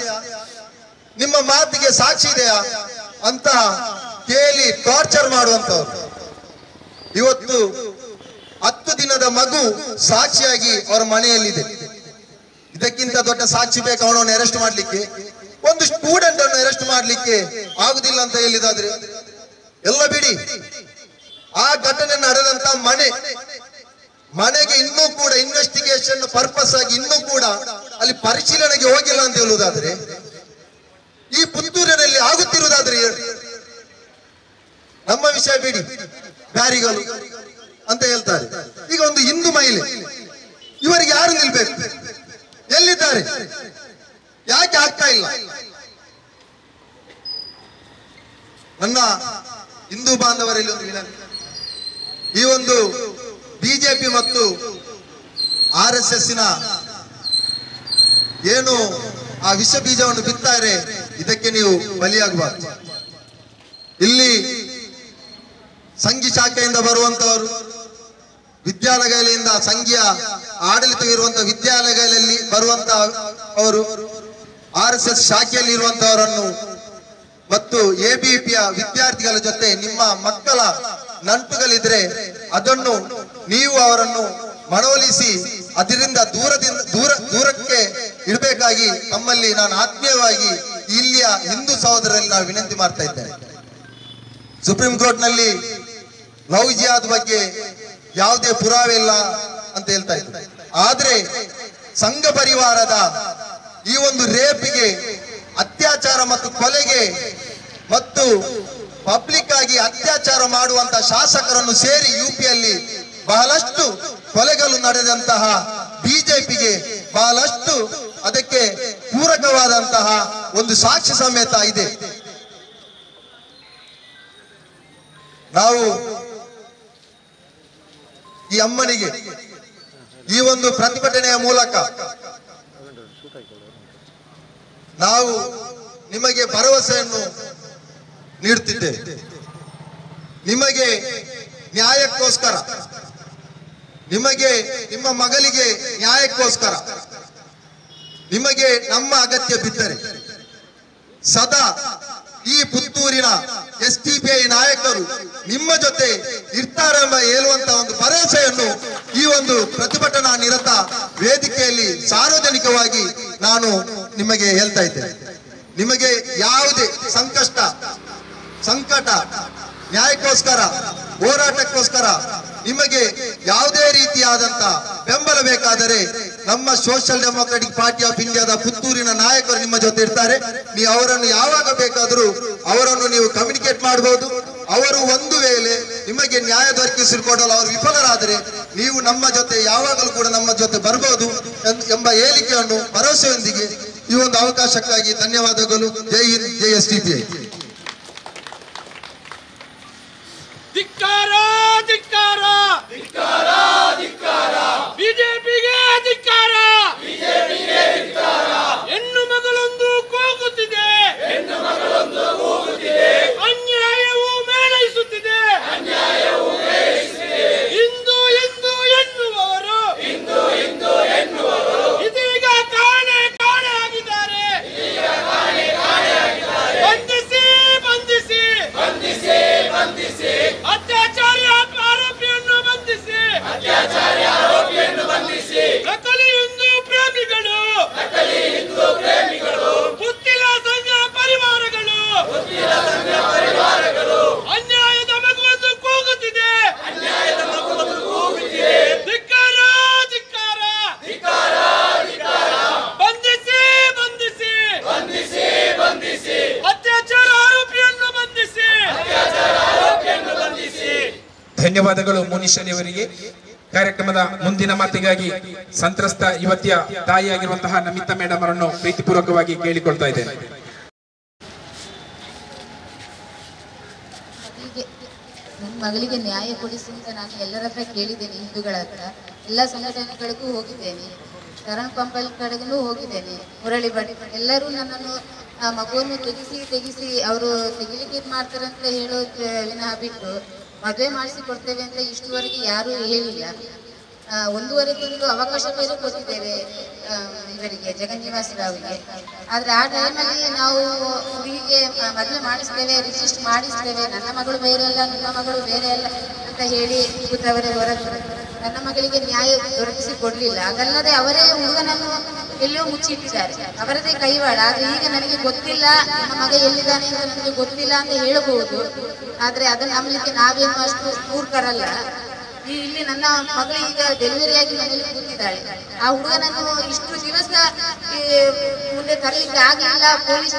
ನಿಮ್ಮ ಮಾತಿಗೆ ಸಾಕ್ಷಿ ಇದೆಯಾ ಅಂತ ಕೇಳಿ ಟಾರ್ಚರ್ ಮಾಡುವಂತವ್ರು. ಇವತ್ತು 10 ದಿನದ ಮಗು ಸಾಕ್ಷಿಯಾಗಿ ಅವರ ಮನೆಯಲ್ಲಿದೆ. ಇದಕ್ಕಿಂತ ದೊಡ್ಡ ಸಾಕ್ಷಿ ಬೇಕು ಅವನನ್ನು ಅರೆಸ್ಟ್ ಮಾಡ್ಲಿಕ್ಕೆ? ಒಂದು ಸ್ಟೂಡೆಂಟ್ ಅನ್ನು ಅರೆಸ್ಟ್ ಮಾಡ್ಲಿಕ್ಕೆ ಆಗುದಿಲ್ಲ ಅಂತ ಹೇಳಿದಾದ್ರೆ ಎಲ್ಲ ಬಿಡಿ. ಆ ಘಟನೆ ನಡೆದಂತ ಮನೆಗೆ ಇನ್ನೂ ಕೂಡ ಇನ್ವೆಸ್ಟಿಗೇಷನ್ ಪರ್ಪಸ್ ಆಗಿ ಇನ್ನೂ ಕೂಡ ಅಲ್ಲಿ ಪರಿಶೀಲನೆಗೆ ಹೋಗಿಲ್ಲ ಅಂತ ಹೇಳುವುದಾದ್ರೆ, ಈ ಪುತ್ತೂರಿನಲ್ಲಿ ಆಗುತ್ತಿರುವುದಾದ್ರೆ ನಮ್ಮ ವಿಷಯ ಬಿಡಿ, ಬ್ಯಾರಿಗಳು ಅಂತ ಹೇಳ್ತಾರೆ. ಈಗ ಒಂದು ಹಿಂದೂ ಮಹಿಳೆ, ಇವರಿಗೆ ಯಾರು ನಿಲ್ಬೇಕು? ಎಲ್ಲಿದ್ದಾರೆ? ಯಾಕೆ ಆಗ್ತಾ ಇಲ್ಲ? ನನ್ನ ಹಿಂದೂ ಬಾಂಧವರಲ್ಲಿ ಒಂದು ವಿನಂತಿ, ಈ ಒಂದು ಬಿಜೆಪಿ ಮತ್ತು RSS ಏನು ಆ ವಿಷ ಬೀಜವನ್ನು ಬಿತ್ತಾರೆ, ಇದಕ್ಕೆ ನೀವು ಬಲಿಯಾಗಬಾರದು. ಇಲ್ಲಿ ಸಂಘಿ ಶಾಖೆಯಿಂದ ಬರುವಂತವರು, ವಿದ್ಯಾಲಯಗಳಿಂದ ಸಂಘೀಯ ಆಡಳಿತವಿರುವಂತಹ ವಿದ್ಯಾಲಯಗಳಲ್ಲಿ ಬರುವಂತಹ ಅವರು, RSS ಶಾಖೆಯಲ್ಲಿ ಇರುವಂತಹವರನ್ನು ಮತ್ತು ABVP ವಿದ್ಯಾರ್ಥಿಗಳ ಜೊತೆ ನಿಮ್ಮ ಮಕ್ಕಳ ನಂಟುಗಳಿದ್ರೆ ಅದನ್ನು ನೀವು ಅವರನ್ನು ಮನವೊಲಿಸಿ ಅದರಿಂದ ದೂರಕ್ಕೆ ಇಡಬೇಕಾಗಿ ತಮ್ಮಲ್ಲಿ ನಾನು ಆತ್ಮೀಯವಾಗಿ ಇಲ್ಲಿಯ ಹಿಂದೂ ಸಹೋದರರಲ್ಲಿ ನಾನು ವಿನಂತಿ ಮಾಡ್ತಾ ಇದ್ದೇನೆ. ಸುಪ್ರೀಂ ಕೋರ್ಟ್ ನಲ್ಲಿ ಲವ್ ಜಿಹಾದ್ ಬಗ್ಗೆ ಯಾವುದೇ ಪುರಾವೆ ಇಲ್ಲ ಅಂತ ಹೇಳ್ತಾ ಇದ್ದಾರೆ. ಆದ್ರೆ ಸಂಘ ಪರಿವಾರದ ಈ ಒಂದು ರೇಪಿಗೆ, ಅತ್ಯಾಚಾರ ಮತ್ತು ಕೊಲೆಗೆ ಮತ್ತು ಪಬ್ಲಿಕ್ ಆಗಿ ಅತ್ಯಾಚಾರ ಮಾಡುವಂತ ಶಾಸಕರನ್ನು ಸೇರಿ UPಯಲ್ಲಿ ಬಹಳಷ್ಟು ಕೊಲೆಗಳು ನಡೆದಂತಹ ಬಿಜೆಪಿಗೆ ಬಹಳಷ್ಟು ಅದಕ್ಕೆ ಪೂರಕವಾದಂತಹ ಒಂದು ಸಾಕ್ಷಿ ಸಮೇತ ಇದೆ. ನಾವು ಈ ಅಮ್ಮನಿಗೆ ಈ ಒಂದು ಪ್ರತಿಭಟನೆಯ ಮೂಲಕ ನಾವು ನಿಮಗೆ ಭರವಸೆಯನ್ನು ನೀಡುತ್ತಿದ್ದೇವೆ. ನಿಮಗೆ ನ್ಯಾಯಕ್ಕೋಸ್ಕರ, ನಿಮಗೆ ನಿಮ್ಮ ಮಗಳಿಗೆ ನ್ಯಾಯಕ್ಕೋಸ್ಕರ ನಿಮಗೆ ನಮ್ಮ ಅಗತ್ಯ ಬಿದ್ದರೆ ಸದಾ ಈ ಪುತ್ತೂರಿನ SDPI ನಾಯಕರು ನಿಮ್ಮ ಜೊತೆ ಇರ್ತಾರೆಂಬ ಹೇಳುವಂತ ಒಂದು ಭರವಸೆಯನ್ನು ಈ ಒಂದು ಪ್ರತಿಭಟನಾ ನಿರತ ವೇದಿಕೆಯಲ್ಲಿ ಸಾರ್ವಜನಿಕವಾಗಿ ನಾನು ನಿಮಗೆ ಹೇಳ್ತಾ ಇದ್ದೇನೆ. ನಿಮಗೆ ಯಾವುದೇ ಸಂಕಟ ನ್ಯಾಯಕ್ಕೋಸ್ಕರ, ಹೋರಾಟಕ್ಕೋಸ್ಕರ ನಿಮಗೆ ಯಾವುದೇ ರೀತಿಯಾದಂತ ಬೆಂಬಲ ಬೇಕಾದರೆ ನಮ್ಮ ಸೋಷಿಯಲ್ ಡೆಮೊಕ್ರಾಟಿಕ್ ಪಾರ್ಟಿ ಆಫ್ ಇಂಡಿಯಾದ ಪುತ್ತೂರಿನ ನಾಯಕರು ನಿಮ್ಮ ಜೊತೆ ಇರ್ತಾರೆ. ನೀವು ಅವರನ್ನು ಯಾವಾಗ ಬೇಕಾದರೂ ಅವರನ್ನು ನೀವು ಕಮ್ಯುನಿಕೇಟ್ ಮಾಡಬಹುದು. ಅವರು ಒಂದು ವೇಳೆ ನಿಮಗೆ ನ್ಯಾಯ ದೊರಕಿಸಿಕೊಡಲು ಅವರು ವಿಫಲರಾದರೆ ನೀವು ನಮ್ಮ ಜೊತೆ ಯಾವಾಗಲೂ ಕೂಡ ನಮ್ಮ ಜೊತೆ ಬರಬಹುದು ಎಂಬ ಹೇಳಿಕೆಯನ್ನು ಭರವಸೆಯೊಂದಿಗೆ ಈ ಒಂದು ಅವಕಾಶಕ್ಕಾಗಿ ಧನ್ಯವಾದಗಳು. ಜೈ ಹಿಂದ್, ಜೈ SDPI. ಧಿಕ್ಕಾರ ಧಿಕ್ಕಾರ ಧಿಕ್ಕಾರ ಧಿಕ್ಕಾರ ಬಿಜೆಪಿಗೆ ಧಿಕ್ಕಾರ ಬಿಜೆಪಿಗೆ ಧಿಕ್ಕಾರ. ಹೆಣ್ಣು ಮಗಳೊಂದು ಕೂಗುತ್ತಿದೆ, ಹೆಣ್ಣು ಮಗಳೊಂದು ಕೂಗುತ್ತಿದೆ. ಅನ್ಯಾಯವು ಮೇಳೈಸುತ್ತಿದೆ, ಅನ್ಯಾಯವು ಮೇಳೈಸುತ್ತಿದೆ. ಹಿಂದೂ ಹಿಂದೂ ಎನ್ನುವವರು, ಹಿಂದೂ ಹಿಂದೂ ಎನ್ನುವವರು ಇದೀಗ ಕಾಣೆ ಆಗಿದ್ದಾರೆ, ಇದೀಗ ಕಾಣೆ ಆಗಿದ್ದಾರೆ. ಬಂಧಿಸಿ ಬಂಧಿಸಿ ಬಂಧಿಸಿ ಬಂಧಿಸಿ ಅತ್ಯಾಚಾರಿ ಆರೋಪಿಯನ್ನು ಬಂಧಿಸಿ, ಅತ್ಯಾಚಾರಿ ಆರೋಪಿಯನ್ನು ಬಂಧಿಸಿ. ನಕಲಿ ಹಿಂದೂ ಪ್ರೇಮಿಗಳು, ನಕಲಿ ಹಿಂದೂ ಪ್ರೇಮಿಗಳು, ಬುದ್ಧಿಲ ಸಂಘ ಪರಿವಾರಗಳು, ಬುದ್ಧಿಲ ಸಂಘ ಪರಿವಾರಗಳು. ಅನ್ಯಾಯದ ಮಗುವೊಂದು ಕೂಗುತ್ತಿದೆ, ಅನ್ಯಾಯದ ಮಗುವೊಂದು ಕೂಗುತ್ತಿದೆ. ಧಿಕ್ಕಾರ ಧಿಕ್ಕಾರ ಧಿಕ್ಕಾರ ಧಿಕ್ಕಾರ. ಬಂಧಿಸಿ ಬಂಧಿಸಿ ಬಂಧಿಸಿ ಬಂಧಿಸಿ ಅತ್ಯಾಚಾರ ಆರೋಪಿಯನ್ನು ಬಂಧಿಸಿ, ಅತ್ಯಾಚಾರ ಆರೋಪಿಯನ್ನು ಬಂಧಿಸಿ. ಧನ್ಯವಾದಗಳು ಮೋನಿಶ್ ಅಲಿ ಅವರಿಗೆ. ಕಾರ್ಯಕ್ರಮದ ಮುಂದಿನ ಮಾತಿಗಾಗಿ ಸಂತ್ರಸ್ತ ಯುವತಿಯ ತಾಯಿಯಾಗಿರುವಂತಹ ನಮಿತಾ ಮೇಡಮ್ ಅವರನ್ನು ಪ್ರೀತಿಪೂರ್ವಕವಾಗಿ ಕೇಳಿಕೊಳ್ತಾ ಇದ್ದೇನೆ. ಮಗಳಿಗೆ ನ್ಯಾಯ ಕೊಡಿಸಿ ಅಂತ ನಾನು ಎಲ್ಲರ ಹತ್ರ ಕೇಳಿದ್ದೇನೆ. ಹಿಂದೂಗಳ ಹತ್ರ ಎಲ್ಲ ಸಂಘಟನೆಗಳಿಗೂ ಹೋಗಿದ್ದೇನೆ, ಶರಣ್ ಪಂಪಲ್ ಕಡೆಗೂ ಹೋಗಿದ್ದೇನೆ, ಮುರಳಿ ಭಟ್ ಎಲ್ಲರೂ ನನ್ನನ್ನು ಆ ಮಗುವನ್ನು ತೆಗಿಸಿ ಅವರು ತೆಗಿಲಿಕ್ಕೆ ಇದು ಮಾಡ್ತಾರೆ ಅಂತ ಹೇಳೋದು ವಿನಃ ಬಿಟ್ಟು ಮದುವೆ ಮಾಡಿಸಿ ಕೊಡ್ತೇವೆ ಅಂತ ಇಷ್ಟುವರೆಗೆ ಯಾರೂ ಹೇಳಿಲ್ಲ. 1.5 ತಿಂಗಳು ಅವಕಾಶ ಬೇರೆ ಕೊಟ್ಟಿದ್ದೇವೆ ಇವರಿಗೆ, ಜಗನ್ನಿವಾಸ್ ರಾವ್ಗೆ. ಆದರೆ ಆ ಟೈಮಲ್ಲಿ ನಾವು ಹುಡುಗಿಗೆ ಮದುವೆ ಮಾಡಿಸ್ತೇವೆ, ರಿಜಿಸ್ಟರ್ ಮಾಡಿಸ್ತೇವೆ, ನನ್ನ ಮಗಳು ಬೇರೆ ಅಲ್ಲ, ನಿಮ್ಮ ಮಗಳು ಬೇರೆ ಅಲ್ಲ ಅಂತ ಹೇಳಿ ಕೂತವರೇ ಹೊರಗೆ ನನ್ನ ಮಗಳಿಗೆ ನ್ಯಾಯ ದೊರಕಿಸಿ ಕೊಡಲಿಲ್ಲ. ಅದಲ್ಲದೆ ಅವರೇ ಹುಡುಗನನ್ನು ಎಲ್ಲಿಯೋ ಮುಚ್ಚಿಟ್ಟಿದ್ದಾರೆ, ಅವರದೇ ಕೈವಾಡ. ಆದರೆ ಈಗ ನನಗೆ ಗೊತ್ತಿಲ್ಲ, ನನ್ನ ಮಗ ಎಲ್ಲಿದ್ದಾನೆ ಅಂತ ನನಗೆ ಗೊತ್ತಿಲ್ಲ ಅಂತ ಹೇಳಬಹುದು. ಆದರೆ ಅದನ್ನು ನಂಬಲಿಕ್ಕೆ ನಾವೇನು ಅಷ್ಟು ಮೂರ್ಖರಲ್ಲ. ಇಲ್ಲಿ ನನ್ನ ಮಗಳು ಈಗ ಡೆಲಿವರಿಯಾಗಿ ಮನೆಯಲ್ಲಿ ಕೂತಿದ್ದಾಳೆ. ಆ ಹುಡುಗನನ್ನು ಇಷ್ಟು ದಿವಸ ಮುಂದೆ ತರಲಿಕ್ಕೆ ಆಗಲಿಲ್ಲ. ಪೊಲೀಸ್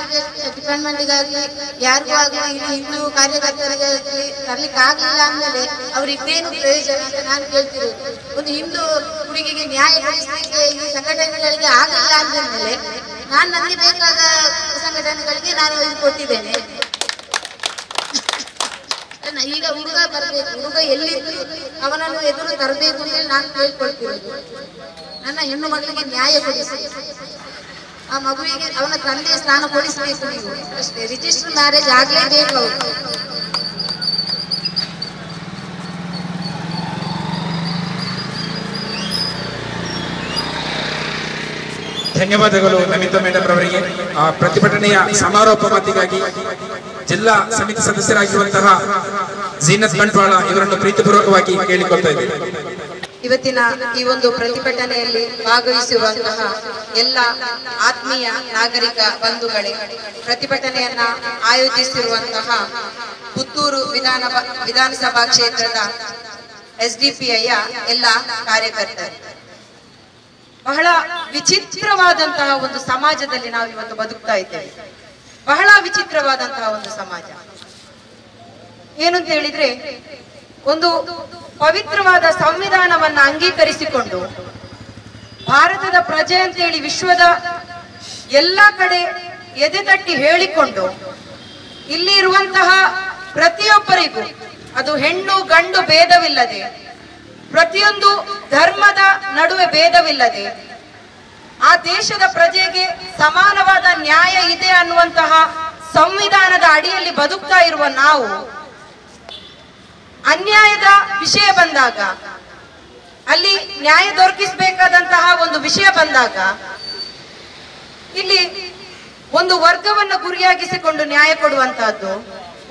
ಡಿಪಾರ್ಟ್ಮೆಂಟ್ಗಾಗಲಿ ಯಾರಿಗೂ ಆಗಲಿ ಇಲ್ಲಿ ಹಿಂದೂ ಕಾರ್ಯಕರ್ತರಿಗಾಗಲಿ ತರಲಿಕ್ಕೆ ಆಗಲಿಲ್ಲ ಅಂದಮೇಲೆ ಅವ್ರಿಗೇನು ಪ್ರಯೋಜನ ಅಂತ ನಾನು ಕೇಳ್ತಿರೋದು. ಒಂದು ಹಿಂದೂ ಹುಡುಗಿಗೆ ನ್ಯಾಯ ಕೊಡಿಸಲಿಕ್ಕೆ ಈ ಸಂಘಟನೆಗಳಿಗೆ ಆಗಲ್ಲ ಅಂದಮೇಲೆ ನಾನು ನನಗೆ ಬೇಕಾದ ಸಂಘಟನೆಗಳಿಗೆ ನಾನು ಇದು ಕೊಟ್ಟಿದ್ದೇನೆ. ಈಗ ಹುಡುಗ ಬರಬೇಕು, ಹುಡುಗ ಎಲ್ಲಿದ್ದು ಅವನನ್ನು ಎದುರು ತರಬೇಕು ಅಂತ ಹೇಳಿ ನಾನು ಕೇಳ್ಕೊಳ್ತಿರೋದು. ನನ್ನ ಹೆಣ್ಣು ಮಗಳಿಗೆ ನ್ಯಾಯ ಕೊಡಿಸಿ, ಆ ಮಗುವಿಗೆ ಅವನ ತಂದೆಯ ಸ್ಥಾನ ಕೊಡಿಸಬೇಕು ನೀವು ಅಷ್ಟೇ. ರಿಜಿಸ್ಟರ್ ಮ್ಯಾರೇಜ್ ಆಗಲೇಬೇಕು ಅವರು. ಧನ್ಯವಾದಗಳು ನಮಿತಾ ಮೇಡಮ್ ರವರಿಗೆ. ಪ್ರತಿಭಟನೆಯ ಸಮಾರೋಪ ಮಾತಿಗಾಗಿ ಜಿಲ್ಲಾ ಸಮಿತಿ ಸದಸ್ಯರಾಗಿರುವಂತಹ ಜೀನತ್ ಬಂಟ್ವಾಳ ಇವರನ್ನು ಪ್ರೀತಿಪೂರ್ವಕವಾಗಿ ಕೇಳಿಕೊಳ್ತಾ ಇದ್ದೇವೆ. ಇವತ್ತಿನ ಈ ಒಂದು ಪ್ರತಿಭಟನೆಯಲ್ಲಿ ಭಾಗವಹಿಸುವಂತಹ ಎಲ್ಲ ಆತ್ಮೀಯ ನಾಗರಿಕ ಬಂಧುಗಳೇ, ಪ್ರತಿಭಟನೆಯನ್ನ ಆಯೋಜಿಸಿರುವಂತಹ ಪುತ್ತೂರು ವಿಧಾನಸಭಾ ಕ್ಷೇತ್ರದ SDPIಯ ಎಲ್ಲ ಕಾರ್ಯಕರ್ತರು, ಬಹಳ ವಿಚಿತ್ರವಾದಂತಹ ಒಂದು ಸಮಾಜದಲ್ಲಿ ನಾವು ಇವತ್ತು ಬದುಕ್ತಾ ಇದ್ದೇವೆ. ಬಹಳ ವಿಚಿತ್ರವಾದಂತಹ ಒಂದು ಸಮಾಜ. ಏನು ಅಂತ ಹೇಳಿದ್ರೆ, ಒಂದು ಪವಿತ್ರವಾದ ಸಂವಿಧಾನವನ್ನ ಅಂಗೀಕರಿಸಿಕೊಂಡು ಭಾರತದ ಪ್ರಜೆ ಅಂತ ಹೇಳಿ ವಿಶ್ವದ ಎಲ್ಲ ಕಡೆ ಎದೆ ತಟ್ಟಿ ಹೇಳಿಕೊಂಡು ಇಲ್ಲಿ ಇರುವಂತಹ ಪ್ರತಿಯೊಬ್ಬರಿಗೂ, ಅದು ಹೆಣ್ಣು ಗಂಡು ಭೇದವಿಲ್ಲದೆ, ಪ್ರತಿಯೊಂದು ಧರ್ಮದ ನಡುವೆ ಭೇದವಿಲ್ಲದೆ ಆ ದೇಶದ ಪ್ರಜೆಗೆ ಸಮಾನವಾದ ನ್ಯಾಯ ಇದೆ ಅನ್ನುವಂತಹ ಸಂವಿಧಾನದ ಅಡಿಯಲ್ಲಿ ಬದುಕ್ತಾ ಇರುವ ನಾವು, ಅನ್ಯಾಯದ ವಿಷಯ ಬಂದಾಗ, ಅಲ್ಲಿ ನ್ಯಾಯ ದೊರಕಿಸಬೇಕಾದಂತಹ ಒಂದು ವಿಷಯ ಬಂದಾಗ, ಇಲ್ಲಿ ಒಂದು ವರ್ಗವನ್ನ ಗುರಿಯಾಗಿಸಿಕೊಂಡು ನ್ಯಾಯ ಕೊಡುವಂತಹದ್ದು,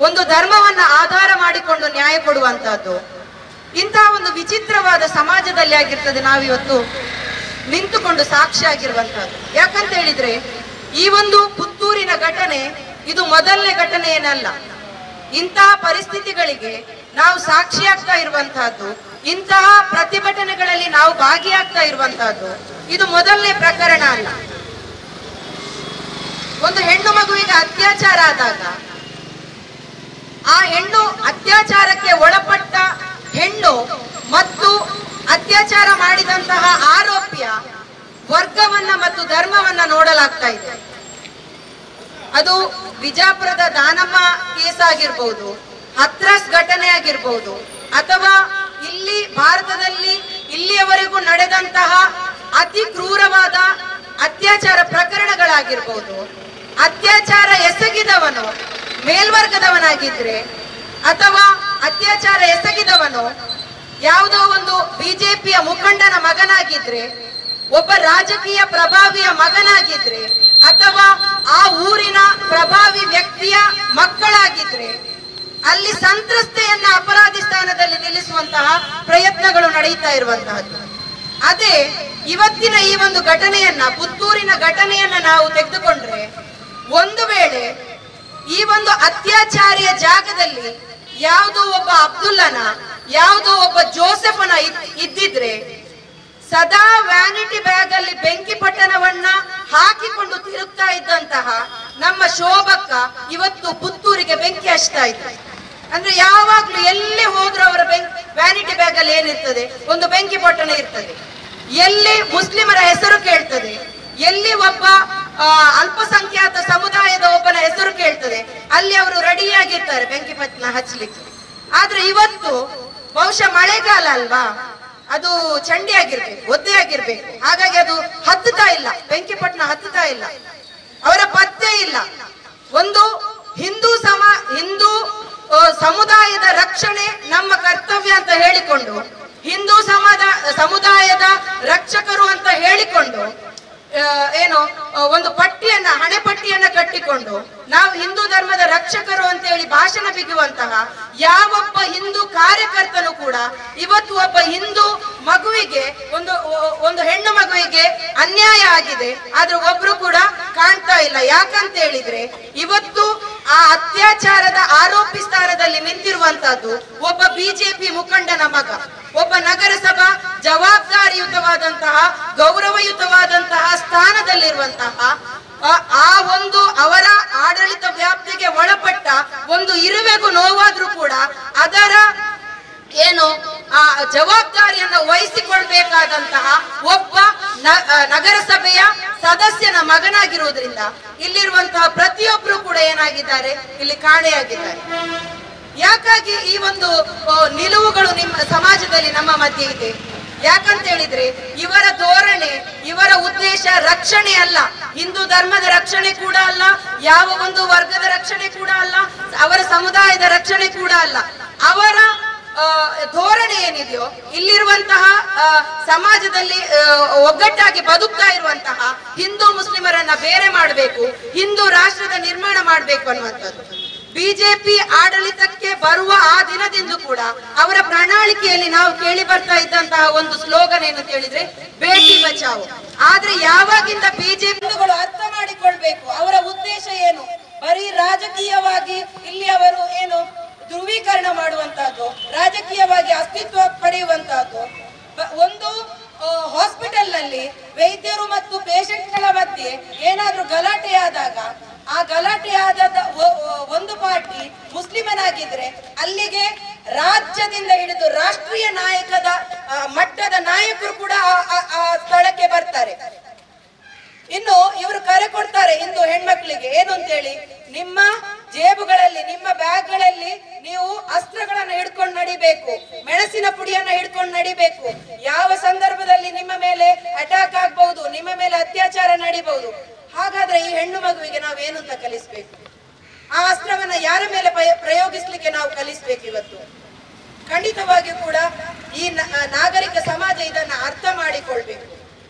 ಒಂದು ಧರ್ಮವನ್ನ ಆಧಾರ ಮಾಡಿಕೊಂಡು ನ್ಯಾಯ ಕೊಡುವಂತಹದ್ದು, ಇಂತಹ ಒಂದು ವಿಚಿತ್ರವಾದ ಸಮಾಜದಲ್ಲಿ ಆಗಿರ್ತದೆ ನಾವಿವತ್ತು ನಿಂತುಕೊಂಡು ಸಾಕ್ಷಿಯಾಗಿರುವಂತಹದ್ದು. ಯಾಕಂತ ಹೇಳಿದ್ರೆ, ಈ ಒಂದು ಪುತ್ತೂರಿನ ಘಟನೆ ಇದು ಮೊದಲನೇ ಘಟನೆ ಏನಲ್ಲ. ಇಂತಹ ಪರಿಸ್ಥಿತಿಗಳಿಗೆ ನಾವು ಸಾಕ್ಷಿಯಾಗ್ತಾ ಇರುವಂತಹದ್ದು, ಇಂತಹ ಪ್ರತಿಭಟನೆಗಳಲ್ಲಿ ನಾವು ಭಾಗಿಯಾಗ್ತಾ ಇರುವಂತಹದ್ದು ಇದು ಮೊದಲನೇ ಪ್ರಕರಣ ಅಲ್ಲ. ಒಂದು ಹೆಣ್ಣು ಮಗುವಿಗೆ ಅತ್ಯಾಚಾರ ಆದಾಗ, ಆ ಹೆಣ್ಣು ಅತ್ಯಾಚಾರಕ್ಕೆ ಒಳಪಟ್ಟ ಹೆಣ್ಣು ಮತ್ತು ಅತ್ಯಾಚಾರ ಮಾಡಿದಂತಹ ಆರೋಪಿಯ ವರ್ಗವನ್ನ ಮತ್ತು ಧರ್ಮವನ್ನ ನೋಡಲಾಗ್ತಾ ಇದೆ. ಅದು ಬಿಜಾಪುರದ ದಾನಮ್ಮ ಕೇಸ್ ಆಗಿರ್ಬಹುದು, ಹತ್ರಾಸ್ ಘಟನೆ ಆಗಿರ್ಬಹುದು, ಅಥವಾ ಇಲ್ಲಿ ಭಾರತದಲ್ಲಿ ಇಲ್ಲಿಯವರೆಗೂ ನಡೆದಂತಹ ಅತಿ ಕ್ರೂರವಾದ ಅತ್ಯಾಚಾರ ಪ್ರಕರಣಗಳಾಗಿರ್ಬಹುದು. ಅತ್ಯಾಚಾರ ಎಸಗಿದವನು ಮೇಲ್ವರ್ಗದವನಾಗಿದ್ರೆ, ಅಥವಾ ಅತ್ಯಾಚಾರ ಎಸಗಿದವನು ಯಾವುದೋ ಒಂದು ಬಿಜೆಪಿಯ ಮುಖಂಡನ ಮಗನಾಗಿದ್ರೆ, ಒಬ್ಬ ರಾಜಕೀಯ ಪ್ರಭಾವಿಯ ಮಗನಾಗಿದ್ರೆ, ಅಥವಾ ಆ ಊರಿನ ಪ್ರಭಾವಿ ವ್ಯಕ್ತಿಯ ಮಕ್ಕಳಾಗಿದ್ರೆ, ಅಲ್ಲಿ ಸಂತ್ರಸ್ತೆಯನ್ನ ಅಪರಾಧಿ ಸ್ಥಾನದಲ್ಲಿ ನಿಲ್ಲಿಸುವಂತಹ ಪ್ರಯತ್ನಗಳು ನಡೆಯುತ್ತಾ ಇರುವಂತಹದ್ದು. ಅದೇ ಇವತ್ತಿನ ಈ ಒಂದು ಘಟನೆಯನ್ನ, ಪುತ್ತೂರಿನ ಘಟನೆಯನ್ನ ನಾವು ತೆಗೆದುಕೊಂಡ್ರೆ, ಒಂದು ವೇಳೆ ಈ ಒಂದು ಅತ್ಯಾಚಾರಿಯ ಜಾಗದಲ್ಲಿ ಯಾವುದೋ ಒಬ್ಬ ಅಬ್ದುಲ್ಲನ, ಯಾವುದೋ ಒಬ್ಬ ಜೋಸೆಫನ ಇದ್ದಿದ್ರೆ, ಸದಾ ವ್ಯಾನಿಟಿ ಬ್ಯಾಗ್ ಅಲ್ಲಿ ಬೆಂಕಿ ಪಟ್ಟಣವನ್ನ ಹಾಕಿಕೊಂಡು ತಿರುಗ್ತಾ ಇದ್ದಂತಹ ನಮ್ಮ ಶೋಭಕ್ಕ ಇವತ್ತು ಪುತ್ತೂರಿಗೆ ಬೆಂಕಿ ಹಚ್ತಾ ಇದ್ದಾರೆ. ಅಂದ್ರೆ ಯಾವಾಗ್ಲೂ ಎಲ್ಲಿ ಹೋದ್ರೂ ಅವರ ವ್ಯಾನಿಟಿ ಬ್ಯಾಗ್ ಅಲ್ಲಿ ಏನಿರ್ತದೆ, ಒಂದು ಬೆಂಕಿ ಪಟ್ಟಣ ಇರ್ತದೆ. ಎಲ್ಲಿ ಮುಸ್ಲಿಮರ ಹೆಸರು ಕೇಳ್ತದೆ, ಎಲ್ಲಿ ಒಬ್ಬ ಅಲ್ಪಸಂಖ್ಯಾತ ಸಮುದಾಯದ ಒಬ್ಬನ ಹೆಸರು ಕೇಳ್ತದೆ, ಅಲ್ಲಿ ಅವರು ರೆಡಿಯಾಗಿರ್ತಾರೆ ಬೆಂಕಿ ಪಟ್ಟಣ ಹಚ್ಚಲಿಕ್ಕೆ. ಆದ್ರೆ ಇವತ್ತು ಬಹುಶಃ ಮಳೆಗಾಲ ಅಲ್ವಾ, ಅದು ಚಂಡಿ ಆಗಿರ್ಬೇಕು, ಒದ್ದೆ ಆಗಿರ್ಬೇಕು, ಹಾಗಾಗಿ ಅದು ಹತ್ತುತ್ತಾ ಇಲ್ಲ, ಬೆಂಕಿಪಟ್ಟಣ ಹತ್ತುತ್ತಾ ಇಲ್ಲ, ಅವರ ಪತ್ತೆ ಇಲ್ಲ. ಒಂದು ಹಿಂದೂ ಸಮುದಾಯದ ರಕ್ಷಣೆ ನಮ್ಮ ಕರ್ತವ್ಯ ಅಂತ ಹೇಳಿಕೊಂಡು, ಹಿಂದೂ ಸಮುದಾಯದ ರಕ್ಷಕರು ಅಂತ ಹೇಳಿಕೊಂಡು ಏನು ಒಂದು ಹಣೆಪಟ್ಟಿಯನ್ನ ಕಟ್ಟಿಕೊಂಡು ನಾವು ಹಿಂದೂ ಧರ್ಮದ ರಕ್ಷಕರು ಅಂತ ಹೇಳಿ ಭಾಷಣ ಬಿಗುವಂತಹ ಯಾವೊಬ್ಬ ಹಿಂದೂ ಕಾರ್ಯಕರ್ತನು ಕೂಡ ಇವತ್ತು ಒಬ್ಬ ಹಿಂದೂ ಮಗುವಿಗೆ ಒಂದು ಹೆಣ್ಣು ಮಗುವಿಗೆ ಅನ್ಯಾಯ ಆಗಿದೆ ಆದ್ರೆ ಒಬ್ರು ಕೂಡ ಕಾಣ್ತಾ ಇಲ್ಲ. ಯಾಕಂತ ಹೇಳಿದ್ರೆ ಇವತ್ತು ಆ ಅತ್ಯಾಚಾರದ ಆರೋಪಿ ಸ್ಥಾನದಲ್ಲಿ ನಿಂತಿರುವಂತಹದ್ದು ಒಬ್ಬ ಬಿಜೆಪಿ ಮುಖಂಡನ ಮಗ, ಒಬ್ಬ ನಗರಸಭಾ ಜವಾಬ್ದಾರಿಯುತವಾದಂತಹ ಗೌರವಯುತವಾದಂತಹ ಸ್ಥಾನದಲ್ಲಿರುವಂತಹ ಅವರ ಆಡಳಿತ ವ್ಯಾಪ್ತಿಗೆ ಒಳಪಟ್ಟ ಒಂದು ಇರುವೆಗೂ ನೋವಾದ್ರೂ ಕೂಡ ಅದರ ಆ ಜವಾಬ್ದಾರಿಯನ್ನು ವಹಿಸಿಕೊಳ್ಬೇಕಾದಂತಹ ಒಬ್ಬ ನಗರಸಭೆಯ ಸದಸ್ಯನ ಮಗನಾಗಿರುವುದರಿಂದ ಇಲ್ಲಿರುವಂತಹ ಪ್ರತಿಯೊಬ್ಬರು ಕೂಡ ಏನಾಗಿದ್ದಾರೆ, ಇಲ್ಲಿ ಕಾಣೆಯಾಗಿದ್ದಾರೆ. ಯಾಕಾಗಿ ಈ ಒಂದು ನಿಲುವುಗಳು ನಿಮ್ಮ ಸಮಾಜದಲ್ಲಿ ನಮ್ಮ ಮಧ್ಯೆ ಇದೆ? ಯಾಕಂತ ಹೇಳಿದ್ರೆ ಇವರ ಧೋರಣೆ, ಇವರ ಉದ್ದೇಶ ರಕ್ಷಣೆ ಅಲ್ಲ, ಹಿಂದೂ ಧರ್ಮದ ರಕ್ಷಣೆ ಕೂಡ ಅಲ್ಲ, ಯಾವ ಒಂದು ವರ್ಗದ ರಕ್ಷಣೆ ಕೂಡ ಅಲ್ಲ, ಅವರ ಸಮುದಾಯದ ರಕ್ಷಣೆ ಕೂಡ ಅಲ್ಲ. ಅವರ ಧೋರಣೆ ಏನಿದೆಯೋ ಇಲ್ಲಿರುವಂತಹ ಸಮಾಜದಲ್ಲಿ ಒಗ್ಗಟ್ಟಾಗಿ ಬದುಕ್ತಾ ಇರುವಂತಹ ಹಿಂದೂ ಮುಸ್ಲಿಮರನ್ನ ಬೇರೆ ಮಾಡಬೇಕು, ಹಿಂದೂ ರಾಷ್ಟ್ರದ ನಿರ್ಮಾಣ ಮಾಡಬೇಕು ಅನ್ನುವಂಥದ್ದು. ಬಿಜೆಪಿ ಆಡಳಿತಕ್ಕೆ ಬರುವ ಆ ದಿನದಿಂದ ಕೂಡ ಅವರ ಪ್ರಣಾಳಿಕೆಯಲ್ಲಿ ನಾವು ಕೇಳಿ ಬರ್ತಾ ಇದ್ದಂತಹ ಒಂದು ಸ್ಲೋಗನ್ ಏನು ಹೇಳಿದ್ರೆ ಬೇಟಿ ಬಚಾವೋ. ಆದ್ರೆ ಯಾವಾಗಿಂದ ಬಿಜೆಪಿಗಳು ಅರ್ಥ ಮಾಡಿಕೊಳ್ಬೇಕು ಅವರ ಉದ್ದೇಶ ಏನು, ಬರೀ ರಾಜಕೀಯವಾಗಿ ಇಲ್ಲಿ ಅವರು ಏನು ಧ್ರುವೀಕರಣ ಮಾಡುವಂತಹದ್ದು, ರಾಜಕೀಯವಾಗಿ ಅಸ್ತಿತ್ವ ಪಡೆಯುವಂತಹದ್ದು. ಒಂದು ಹಾಸ್ಪಿಟಲ್ ನಲ್ಲಿ ವೈದ್ಯರು ಮತ್ತು ಪೇಷಂಟ್ಗಳ ಮಧ್ಯೆ ಏನಾದ್ರೂ ಗಲಾಟೆಯಾದಾಗ ಆ ಗಲಾಟೆಯಾದ ಒಂದು ಪಾರ್ಟಿ ಮುಸ್ಲಿಮನಾಗಿದ್ರೆ ಅಲ್ಲಿಗೆ ರಾಜ್ಯದಿಂದ ಹಿಡಿದು ರಾಷ್ಟ್ರೀಯ ನಾಯಕದ ಮಟ್ಟದ ನಾಯಕರು ಕೂಡ ಆ ಸ್ಥಳಕ್ಕೆ ಬರ್ತಾರೆ. ಇನ್ನು ಇವರು ಕರೆ ಕೊಡ್ತಾರೆ ಹಿಂದೂ ಹೆಣ್ಮಕ್ಳಿಗೆ ಏನು ಅಂತೇಳಿ, ನಿಮ್ಮ ಜೇಬುಗಳಲ್ಲಿ ನಿಮ್ಮ ಬ್ಯಾಗ್ಗಳಲ್ಲಿ ನೀವು ಅಸ್ತ್ರಗಳನ್ನ ಹಿಡ್ಕೊಂಡು ನಡಿಬೇಕು, ಮೆಣಸಿನ ಪುಡಿಯನ್ನ ಹಿಡ್ಕೊಂಡು ನಡಿಬೇಕು, ಯಾವ ಸಂದರ್ಭದಲ್ಲಿ ನಿಮ್ಮ ಮೇಲೆ ಅಟ್ಯಾಕ್ ಆಗ್ಬಹುದು, ನಿಮ್ಮ ಮೇಲೆ ಅತ್ಯಾಚಾರ ನಡಿಬಹುದು. ಹಾಗಾದ್ರೆ ಈ ಹೆಣ್ಣು ಮಗುವಿಗೆ ನಾವೇನು ಅಂತ ಕಲಿಸ್ಬೇಕು? ಆ ಅಸ್ತ್ರವನ್ನ ಯಾರ ಮೇಲೆ ಪ್ರಯೋಗಿಸ್ಲಿಕ್ಕೆ ನಾವು ಕಲಿಸ್ಬೇಕು? ಇವತ್ತು ಖಂಡಿತವಾಗಿಯೂ ಕೂಡ ಈ ನಾಗರಿಕ ಸಮಾಜ ಇದನ್ನ ಅರ್ಥ ಮಾಡಿಕೊಳ್ಬೇಕು.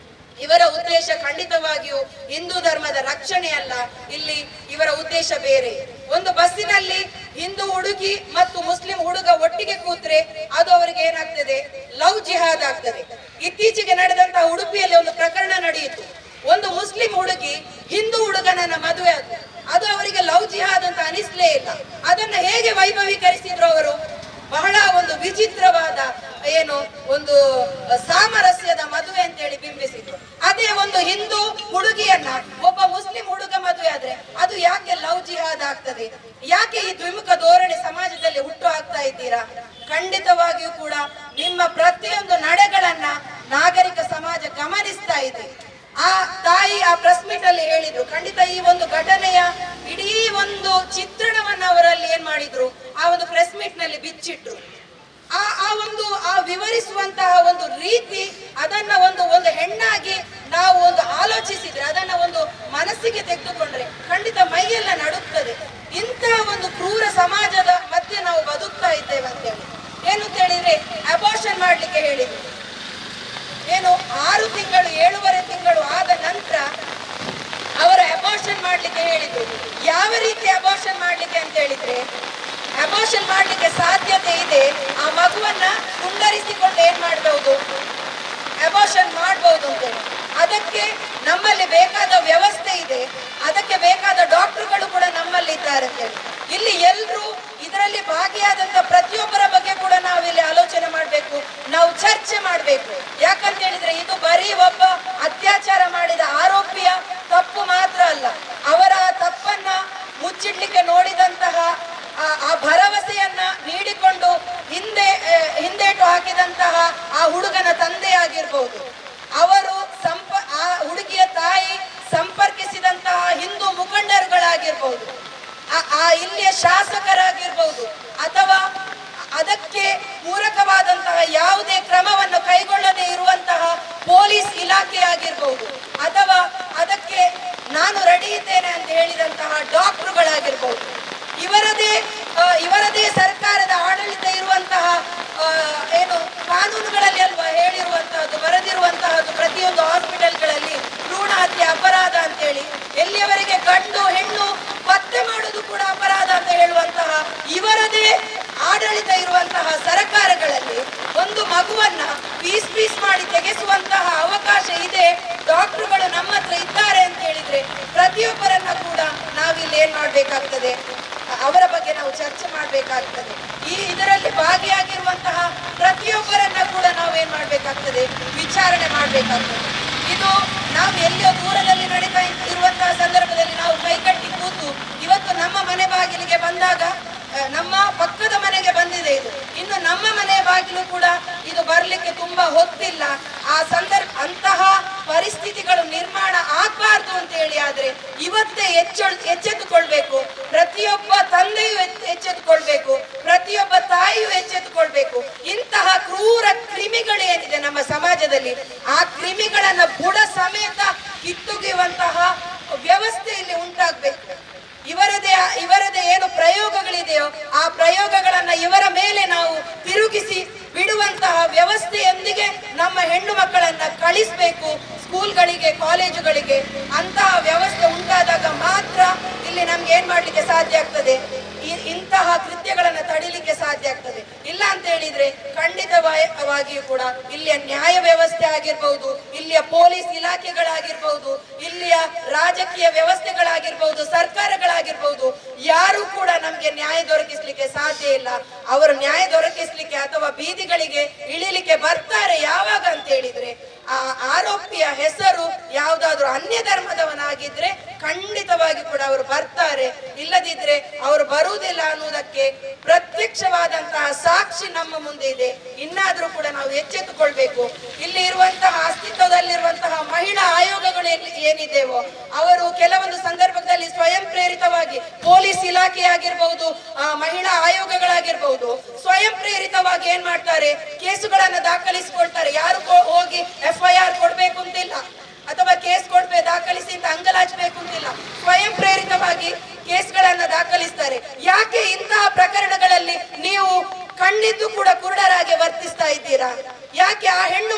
ಇವರ ಉದ್ದೇಶ ಖಂಡಿತವಾಗಿಯೂ ಹಿಂದೂ ಧರ್ಮದ ರಕ್ಷಣೆ ಅಲ್ಲ, ಇಲ್ಲಿ ಇವರ ಉದ್ದೇಶ ಬೇರೆ. ಒಂದು ಬಸ್ಸಿನಲ್ಲಿ ಹಿಂದೂ ಹುಡುಗಿ ಮತ್ತು ಮುಸ್ಲಿಂ ಹುಡುಗ ಒಟ್ಟಿಗೆ ಕೂತ್ರೆ ಅದು ಅವರಿಗೆ ಏನಾಗ್ತದೆ, ಲವ್ ಜಿಹಾದ್ ಆಗ್ತದೆ. ಇತ್ತೀಚೆಗೆ ನಡೆದಂತಹ ಉಡುಪಿಯಲ್ಲಿ ಒಂದು ಪ್ರಕರಣ ನಡೆಯಿತು. ಒಂದು ಮುಸ್ಲಿಂ ಹುಡುಗಿ ಹಿಂದೂ ಹುಡುಗನನ್ನ ಮದುವೆ ಆದ್ರು, ಅದು ಅವರಿಗೆ ಲವ್ ಜಿಹಾದ್ ಅಂತ ಅನಿಸ್ಲೇ ಇಲ್ಲ. ಅದನ್ನ ಹೇಗೆ ವೈಭವೀಕರಿಸಿದ್ರು ಅವರು? ಬಹಳ ಒಂದು ವಿಚಿತ್ರವಾದ ಏನು ಒಂದು ಸಾಮರಸ್ಯದ ಮದುವೆ ಅಂತ ಹೇಳಿ ಬಿಂಬಿಸಿದ್ರು. ಅದೇ ಒಂದು ಹಿಂದೂ ಹುಡುಗಿಯನ್ನ ಒಬ್ಬ ಮುಸ್ಲಿಂ ಹುಡುಗ ಮದುವೆ ಆದ್ರೆ ಅದು ಯಾಕೆ ಲವ್ ಜಿಹಾದ್ ಆಗ್ತದೆ? ಯಾಕೆ ಈ ದ್ವಿಮುಖ ಧೋರಣೆ ಸಮಾಜದಲ್ಲಿ ಹುಟ್ಟು ಹಾಕ್ತಾ ಇದ್ದೀರಾ? ಖಂಡಿತವಾಗಿಯೂ ಕೂಡ ನಿಮ್ಮ ಪ್ರತಿಯೊಂದು ನಡೆಗಳನ್ನ ನಾಗರಿಕ ಸಮಾಜ ಗಮನಿಸ್ತಾ ಇದೆ. ಆ ತಾಯಿ ಆ ಪ್ರೆಸ್ ಮೀಟ್ ಅಲ್ಲಿ ಹೇಳಿದ್ರು, ಖಂಡಿತ ಈ ಒಂದು ಘಟನೆಯ ಇಡೀ ಒಂದು ಚಿತ್ರಣವನ್ನ ಅವರಲ್ಲಿ ಏನ್ ಮಾಡಿದ್ರು, ಆ ಒಂದು ಪ್ರೆಸ್ ಮೀಟ್ ನಲ್ಲಿ ಬಿಚ್ಚಿಟ್ರು. ಆ ವಿವರಿಸುವಂತಹ ಒಂದು ರೀತಿ, ಅದನ್ನ ಒಂದು ಹೆಣ್ಣಾಗಿ ನಾವು ಒಂದು ಆಲೋಚಿಸಿದ್ರೆ, ಅದನ್ನ ಒಂದು ಮನಸ್ಸಿಗೆ ತೆಗೆದುಕೊಂಡ್ರೆ ಖಂಡಿತ ಮೈಯೆಲ್ಲ ನಡುತ್ತದೆ. ಇಂತಹ ಒಂದು ಕ್ರೂರ ಸಮಾಜದ ಮಧ್ಯೆ ನಾವು ಬದುಕ್ತಾ ಇದ್ದೇವೆ ಅಂತ ಹೇಳಿ ಏನು ಅಂತ ಹೇಳಿದ್ರೆ ಅಬೋರ್ಷನ್ ಮಾಡ್ಲಿಕ್ಕೆ ಹೇಳಿದ್ರು. ಏನು 6 ತಿಂಗಳು 7.5 ತಿಂಗಳು ಆದ ನಂತರ ಅವರ ಅಬೋರ್ಷನ್ ಮಾಡ್ಲಿಕ್ಕೆ ಹೇಳಿದ್ರು. ಯಾವ ರೀತಿ ಅಬೋರ್ಷನ್ ಮಾಡ್ಲಿಕ್ಕೆ ಅಂತ ಹೇಳಿದ್ರೆ, ಅಬೋರ್ಷನ್ ಮಾಡ್ಲಿಕ್ಕೆ ಸಾಧ್ಯತೆ ಇದೆ, ಆ ಮಗುವನ್ನ ಕುಂಡರಿಸಿಕೊಂಡು ಏನ್ ಮಾಡಬಹುದು, ಅಬೋರ್ಷನ್ ಮಾಡಬಹುದು ಅಂತೇಳಿ. ಅದಕ್ಕೆ ನಮ್ಮಲ್ಲಿ ಬೇಕಾದ ವ್ಯವಸ್ಥೆ ಇದೆ, ಅದಕ್ಕೆ ಬೇಕಾದ ಡಾಕ್ಟರ್ಗಳು ಕೂಡ ನಮ್ಮಲ್ಲಿ ಇದ್ದಾರೆ ಅಂತೇಳಿ. ಇಲ್ಲಿ ಎಲ್ಲರೂ ಇದರಲ್ಲಿ ಭಾಗಿಯಾದಂತ ಪ್ರತಿಯೊಬ್ಬರ ಬಗ್ಗೆ ಕೂಡ ನಾವಿಲ್ಲಿ ಆಲೋಚನೆ ಮಾಡಬೇಕು, ನಾವು ಚರ್ಚೆ ಮಾಡಬೇಕು. ಯಾಕಂತ ಹೇಳಿದ್ರೆ ಇದು ಬರೀ ಒಬ್ಬ ಅತ್ಯಾಚಾರ ಮಾಡಿದ ಆರೋಪಿಯ ತಪ್ಪು ಮಾತ್ರ ಅಲ್ಲ, ಅವರ ತಪ್ಪನ್ನ ಮುಚ್ಚಿಡ್ಲಿಕ್ಕೆ ನೋಡಿದಂತಹ ಆ ಭರವಸೆಯನ್ನ ನೀಡಿಕೊಂಡು ಹಿಂದೇಟು ಹಾಕಿದಂತಹ ಆ ಹುಡುಗನ ತಂದೆ ಆಗಿರ್ಬಹುದು, ಅವರು ಆ ಹುಡುಗಿಯ ತಾಯಿ ಸಂಪರ್ಕಿಸಿದಂತಹ ಹಿಂದೂ ಮುಖಂಡರುಗಳಾಗಿರ್ಬಹುದು, ಆ ಇಲ್ಲಿಯ ಶಾಸಕರಾಗಿರ್ಬಹುದು, ಅಥವಾ ಅದಕ್ಕೆ ಪೂರಕವಾದಂತಹ ಯಾವುದೇ ಕ್ರಮವನ್ನು ಕೈಗೊಳ್ಳದೇ ಇರುವಂತಹ ಪೊಲೀಸ್ ಇಲಾಖೆ ಆಗಿರ್ಬಹುದು, ಅಥವಾ ಅದಕ್ಕೆ ನಾನು ರೆಡಿ ಇದ್ದೇನೆ ಅಂತ ಹೇಳಿದಂತಹ ಡಾಕ್ಟರ್ಗಳಾಗಿರ್ಬಹುದು, ಇವರದೇ ಸರ್ಕಾರದ ಆಡಳಿತ ಇರುವಂತಹ ಏನು ಕಾನೂನುಗಳಲ್ಲಿ ಅಲ್ವಾ ಹೇಳಿರುವಂತಹದ್ದು, ಬರೆದಿರುವಂತಹದ್ದು ಪ್ರತಿಯೊಂದು ಹಾಸ್ಪಿಟಲ್ಗಳಲ್ಲಿ ಭ್ರೂಣ ಹತ್ಯೆ ಅಪರಾಧ ಅಂತೇಳಿ, ಎಲ್ಲಿಯವರೆಗೆ ಗಂಡು ಹೆಣ್ಣು ಪತ್ತೆ ಮಾಡುವುದು ಕೂಡ ಅಪರಾಧ ಅಂತ ಹೇಳುವಂತಹ ಇವರದೇ ಆಡಳಿತ ಇರುವಂತಹ ಸರ್ಕಾರಗಳಲ್ಲಿ ಒಂದು ಮಗುವನ್ನ ಪೀಸ್ ಮಾಡಿ ತೆಗೆಸುವಂತಹ ಅವಕಾಶ ಇದೆ. ಡಾಕ್ಟರ್ಗಳು ನಮ್ಮ ಹತ್ರ ಇದ್ದಾರೆ ಅಂತ ಹೇಳಿದ್ರೆ ಪ್ರತಿಯೊಬ್ಬರನ್ನ ಕೂಡ ನಾವಿಲ್ಲಿ ಏನ್ ಮಾಡ್ಬೇಕಾಗ್ತದೆ, ಅವರ ಬಗ್ಗೆ ನಾವು ಚರ್ಚೆ ಮಾಡಬೇಕಾಗ್ತದೆ. ಇದರಲ್ಲಿ ಭಾಗಿಯಾಗಿರುವಂತಹ ಪ್ರತಿಯೊಬ್ಬರನ್ನ ಕೂಡ ನಾವೇನ್ ಮಾಡ್ಬೇಕಾಗ್ತದೆ, ವಿಚಾರಣೆ ಮಾಡ್ಬೇಕಾಗ್ತದೆ. ಇದು ನಾವು ಎಲ್ಲಿಯೋ ದೂರದಲ್ಲಿ ನಡೀತಾ ಇರುವಂತಹ ಸಂದರ್ಭದಲ್ಲಿ ನಾವು ಕೈಕಟ್ಟಿ ಕೂತು ಇವತ್ತು ನಮ್ಮ ಮನೆ ಬಾಗಿಲಿಗೆ ಬಂದಾಗ ನಮ್ಮ ಪಕ್ಕದ ಮನೆಗೆ ಬಂದಿದೆ ಇದು, ಇನ್ನು ನಮ್ಮ ಮನೆ ಬಾಗಿಲು ಕೂಡ ಇದು ಬರ್ಲಿಕ್ಕೆ ತುಂಬಾ ಹೊತ್ತಿಲ್ಲ. ಅಂತಹ ಪರಿಸ್ಥಿತಿಗಳು ನಿರ್ಮಾಣ ಆಗ್ಬಾರ್ದು ಅಂತ ಹೇಳಿ ಆದ್ರೆ ಇವತ್ತೇ ಎಚ್ಚೆತ್ತುಕೊಳ್ಬೇಕು. ಪ್ರತಿಯೊಬ್ಬ ತಂದೆಯು ಎಚ್ಚೆತ್ತುಕೊಳ್ಬೇಕು, ಪ್ರತಿಯೊಬ್ಬ ತಾಯಿಯು ಎಚ್ಚೆತ್ತುಕೊಳ್ಬೇಕು. ಇಂತಹ ಕ್ರೂರ ಕ್ರಿಮಿಗಳೇನಿದೆ ನಮ್ಮ ಸಮಾಜದಲ್ಲಿ, ಆ ಕ್ರಿಮಿಗಳನ್ನ ಬುಡ ಸಮೇತ ಕಿತ್ತುಗೆಯುವಂತಹ ವ್ಯವಸ್ಥೆ ಇಲ್ಲಿ ಉಂಟಾಗ್ಬೇಕು. ಇವರದೇ ಏನು ಪ್ರಯೋಗಗಳಿದೆಯೋ ಆ ಪ್ರಯೋಗಗಳನ್ನ ಇವರ ಮೇಲೆ ನಾವು ತಿರುಗಿಸಿ ಬಿಡುವಂತಹ ವ್ಯವಸ್ಥೆಯೊಂದಿಗೆ ನಮ್ಮ ಹೆಣ್ಣು ಮಕ್ಕಳನ್ನ ಕಳಿಸ್ಬೇಕು ಸ್ಕೂಲ್ಗಳಿಗೆ, ಕಾಲೇಜುಗಳಿಗೆ. ಅಂತಹ ವ್ಯವಸ್ಥೆ ಉಂಟಾದಾಗ ಮಾತ್ರ ಇಲ್ಲಿ ನಮ್ಗೆ ಏನ್ ಮಾಡ್ಲಿಕ್ಕೆ ಸಾಧ್ಯ ಆಗ್ತದೆ, ಇಂತಹ ಕೃತ್ಯಗಳನ್ನ ತಡಿಲಿಕ್ಕೆ ಸಾಧ್ಯ ಆಗ್ತದೆ. ಇಲ್ಲ ಅಂತ ಹೇಳಿದ್ರೆ ಖಂಡಿತವಾಗಿಯೂ ಕೂಡ ಇಲ್ಲಿಯ ನ್ಯಾಯ ವ್ಯವಸ್ಥೆ ಆಗಿರ್ಬಹುದು, ಇಲ್ಲಿಯ ಪೊಲೀಸ್ ಇಲಾಖೆಗಳಾಗಿರ್ಬಹುದು, ಇಲ್ಲಿಯ ರಾಜಕೀಯ ವ್ಯವಸ್ಥೆಗಳಾಗಿರ್ಬಹುದು, ಸರ್ಕಾರಗಳಾಗಿರ್ಬಹುದು, ಯಾರು ಕೂಡ ನಮ್ಗೆ ನ್ಯಾಯ ದೊರಕಿಸ್ಲಿಕ್ಕೆ ಸಾಧ್ಯ ಇಲ್ಲ. ಅವರು ನ್ಯಾಯ ದೊರಕಿಸ್ಲಿಕ್ಕೆ ಅಥವಾ ಬೀದಿಗಳಿಗೆ ಇಳಿಲಿಕ್ಕೆ ಬರ್ತಾರೆ ಯಾವಾಗ ಅಂತ ಹೇಳಿದ್ರೆ ಆ ಆರೋಪಿಯ ಹೆಸರು ಯಾವ್ದಾದ್ರು ಅನ್ಯ ಧರ್ಮದವನಾಗಿದ್ರೆ ಖಂಡಿತವಾಗಿ ಕೂಡ ಅವರು ಬರ್ತಾರೆ. ಇಲ್ಲದಿದ್ರೆ ಅವರು ಬರುವುದಿಲ್ಲ ಅನ್ನುವುದಕ್ಕೆ ಪ್ರತ್ಯಕ್ಷವಾದಂತಹ ಸಾಕ್ಷಿ ನಮ್ಮ ಮುಂದೆ ಇದೆ. ಇನ್ನಾದ್ರೂ ಕೂಡ ನಾವು ಎಚ್ಚೆತ್ತುಕೊಳ್ಬೇಕು. ಇಲ್ಲಿ ಇರುವಂತಹ ಅಸ್ತಿತ್ವದಲ್ಲಿರುವಂತಹ ಮಹಿಳಾ ಆಯೋಗಗಳು ಏನಿದೆವೋ ಅವರು ಕೆಲವೊಂದು ಸಂದರ್ಭದಲ್ಲಿ ಸ್ವಯಂ ಪ್ರೇರಿತವಾಗಿ ಪೊಲೀಸ್ ಇಲಾಖೆ ಆಗಿರ್ಬಹುದು, ಮಹಿಳಾ ಆಯೋಗಗಳಾಗಿರ್ಬಹುದು, ಸ್ವಯಂ ಪ್ರೇರಿತವಾಗಿ ಏನ್ ಮಾಡ್ತಾರೆ, ಕೇಸುಗಳನ್ನ ದಾಖಲಿಸಿಕೊಳ್ತಾರೆ. ಯಾರು ಹೋಗಿ FIR ಕೊಡ್ಬೇಕು ಅಂತಿಲ್ಲ, ಅಥವಾ ಕೇಸ್ ದಾಖಲಿಸಿ ಅಂತ ಅಂಗಲಾಚಬೇಕು ಅಂತಿಲ್ಲ. ಸ್ವಯಂ ಪ್ರೇರಿತವಾಗಿ ಕೇಸ್ಗಳನ್ನ ದಾಖಲಿಸ್ತಾರೆ. ಯಾಕೆ ಇಂತಹ ಪ್ರಕರಣಗಳಲ್ಲಿ ನೀವು ಕಣ್ಣಿದ್ದು ಕೂಡ ಕುರುಡರಾಗಿ ವರ್ತಿಸ್ತಾ ಇದ್ದೀರಾ? ಯಾಕೆ? ಆ ಹೆಣ್ಣು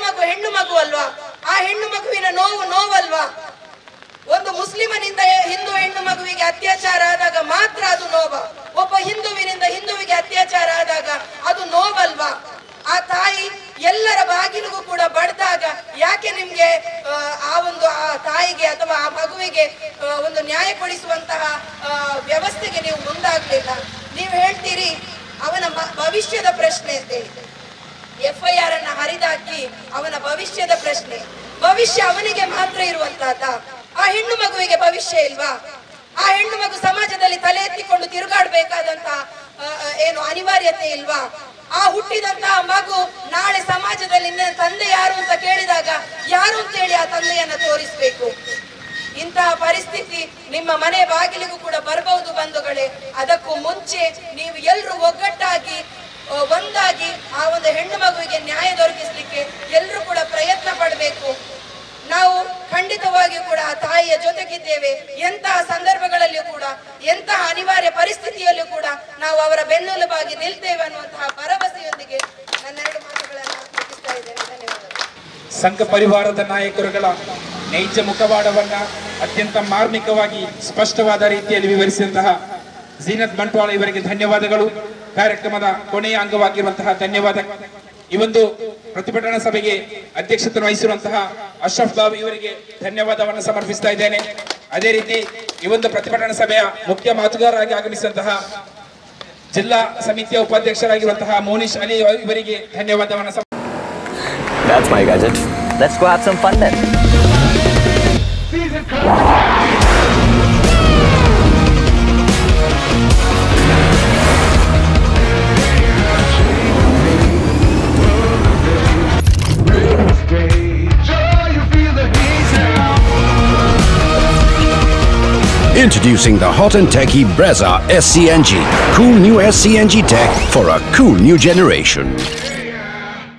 ಮಗು ಅಲ್ವಾ? ಆ ಹೆಣ್ಣು ಮಗುವಿನ ನೋವಲ್ವಾ? ಒಂದು ಮುಸ್ಲಿಮನಿಂದ ಹಿಂದೂ ಹೆಣ್ಣು ಮಗುವಿಗೆ ಅತ್ಯಾಚಾರ ಆದಾಗ ಮಾತ್ರ ಅದು ನೋವ? ಒಬ್ಬ ಹಿಂದುವಿನಿಂದ ಹಿಂದುವಿಗೆ ಅತ್ಯಾಚಾರ ಆದಾಗ ಅದು ನೋವಲ್ವಾ? ಆ ತಾಯಿ ಎಲ್ಲರ ಬಾಗಿಲಿಗೂ ಕೂಡ ಬಡ್ದಾಗ ಯಾಕೆ ನಿಮ್ಗೆ ಆ ತಾಯಿಗೆ ಅಥವಾ ಆ ಮಗುವಿಗೆ ಒಂದು ನ್ಯಾಯ ಕೊಡಿಸುವಂತಹ ವ್ಯವಸ್ಥೆಗೆ ನೀವು ಮುಂದಾಗ್ಲಿಲ್ಲ? ನೀವು ಹೇಳ್ತೀರಿ ಅವನ ಭವಿಷ್ಯದ ಪ್ರಶ್ನೆ ಅಂತ ಹೇಳಿ. FIR ಅನ್ನ ಹರಿದಾಕಿ ಅವನ ಭವಿಷ್ಯದ ಪ್ರಶ್ನೆ. ಭವಿಷ್ಯ ಅವನಿಗೆ ಮಾತ್ರ ಇರುವಂತಹದ್ದ? ಆ ಹೆಣ್ಣು ಮಗುವಿಗೆ ಭವಿಷ್ಯ ಇಲ್ವಾ? ಆ ಹೆಣ್ಣು ಮಗು ಸಮಾಜದಲ್ಲಿ ತಲೆ ಎತ್ತಿಕೊಂಡು ತಿರುಗಾಡಬೇಕಾದಂತಹ ಏನು ಅನಿವಾರ್ಯತೆ ಇಲ್ವಾ? ಆ ಹುಟ್ಟಿದಂತಹ ಮಗು ನಾಳೆ ಸಮಾಜದಲ್ಲಿ ತಂದೆ ಯಾರು ಅಂತ ಕೇಳಿದಾಗ ಯಾರು ಅಂತ ಹೇಳಿ ಆ ತಂದೆಯನ್ನ ತೋರಿಸ್ಬೇಕು. ಇಂತಹ ಪರಿಸ್ಥಿತಿ ನಿಮ್ಮ ಮನೆ ಬಾಗಿಲಿಗೂ ಕೂಡ ಬರಬಹುದು ಬಂಧುಗಳೇ. ಅದಕ್ಕೂ ಮುಂಚೆ ನೀವು ಎಲ್ಲರೂ ಒಗ್ಗಟ್ಟಾಗಿ ಒಂದಾಗಿ ಆ ಒಂದು ಹೆಣ್ಣು ಮಗುವಿಗೆ ನ್ಯಾಯ ದೊರಕಿಸಲಿಕ್ಕೆ ಎಲ್ಲರೂ ಕೂಡ ಪ್ರಯತ್ನ ಪಡಬೇಕು. ನಾವು ಖಂಡಿತವಾಗಿಯೂ ಕೂಡ ಆ ತಾಯಿಯ ಜೊತೆಗಿದ್ದೇವೆ. ಎಂತಹ ಸಂದರ್ಭಗಳಲ್ಲಿಯೂ ಕೂಡ, ಎಂತಹ ಅನಿವಾರ್ಯ ಪರಿಸ್ಥಿತಿಯಲ್ಲೂ ಕೂಡ ನಾವು ಅವರ ಬೆನ್ನೆಲುಬಾಗಿ ನಿಲ್ತೇವೆ ಅನ್ನುವಂತಹ ಭರವಸೆಯೊಂದಿಗೆ ನನ್ನೆರಡು ಮಾತುಗಳನ್ನು ಮುಗಿಸ್ತಾ ಇದ್ದೇನೆ. ಧನ್ಯವಾದಗಳು. ಸಂಘ ಪರಿವಾರದ ನಾಯಕರುಗಳ ನೈಜ ಮುಖವಾಡವನ್ನ ಅತ್ಯಂತ ಮಾರ್ಮಿಕವಾಗಿ ಸ್ಪಷ್ಟವಾದ ರೀತಿಯಲ್ಲಿ ವಿವರಿಸಿದಂತಹ ಝೀನತ್ ಬಂಟ್ವಾಳ ಇವರಿಗೆ ಧನ್ಯವಾದಗಳು. ಕಾರ್ಯಕ್ರಮದ ಕೊನೆಯ ಅಂಗವಾಗಿರುವಂತಹ ಧನ್ಯವಾದ. ಈ ಒಂದು ಪ್ರತಿಭಟನಾ ಸಭೆಗೆ ಅಧ್ಯಕ್ಷತೆ ವಹಿಸಿರುವಂತಹ ಅಶ್ರಫ್ ಬಾಬು ಇವರಿಗೆ ಧನ್ಯವಾದವನ್ನು ಸಮರ್ಪಿಸ್ತಾ ಇದ್ದೇನೆ. ಅದೇ ರೀತಿ ಈ ಒಂದು ಪ್ರತಿಭಟನಾ ಸಭೆಯ ಮುಖ್ಯ ಮಾತುಗಾರರಾಗಿ ಆಗಮಿಸಿದಂತಹ ಜಿಲ್ಲಾ ಸಮಿತಿಯ ಉಪಾಧ್ಯಕ್ಷರಾಗಿರುವಂತಹ ಮೋನಿಶ್ ಅಲಿ ಇವರಿಗೆ ಧನ್ಯವಾದವನ್ನು. That's my gadget. Let's go have some fun then. Introducing the hot and techy Brezza SCNG. Cool new SCNG tech for a cool new generation.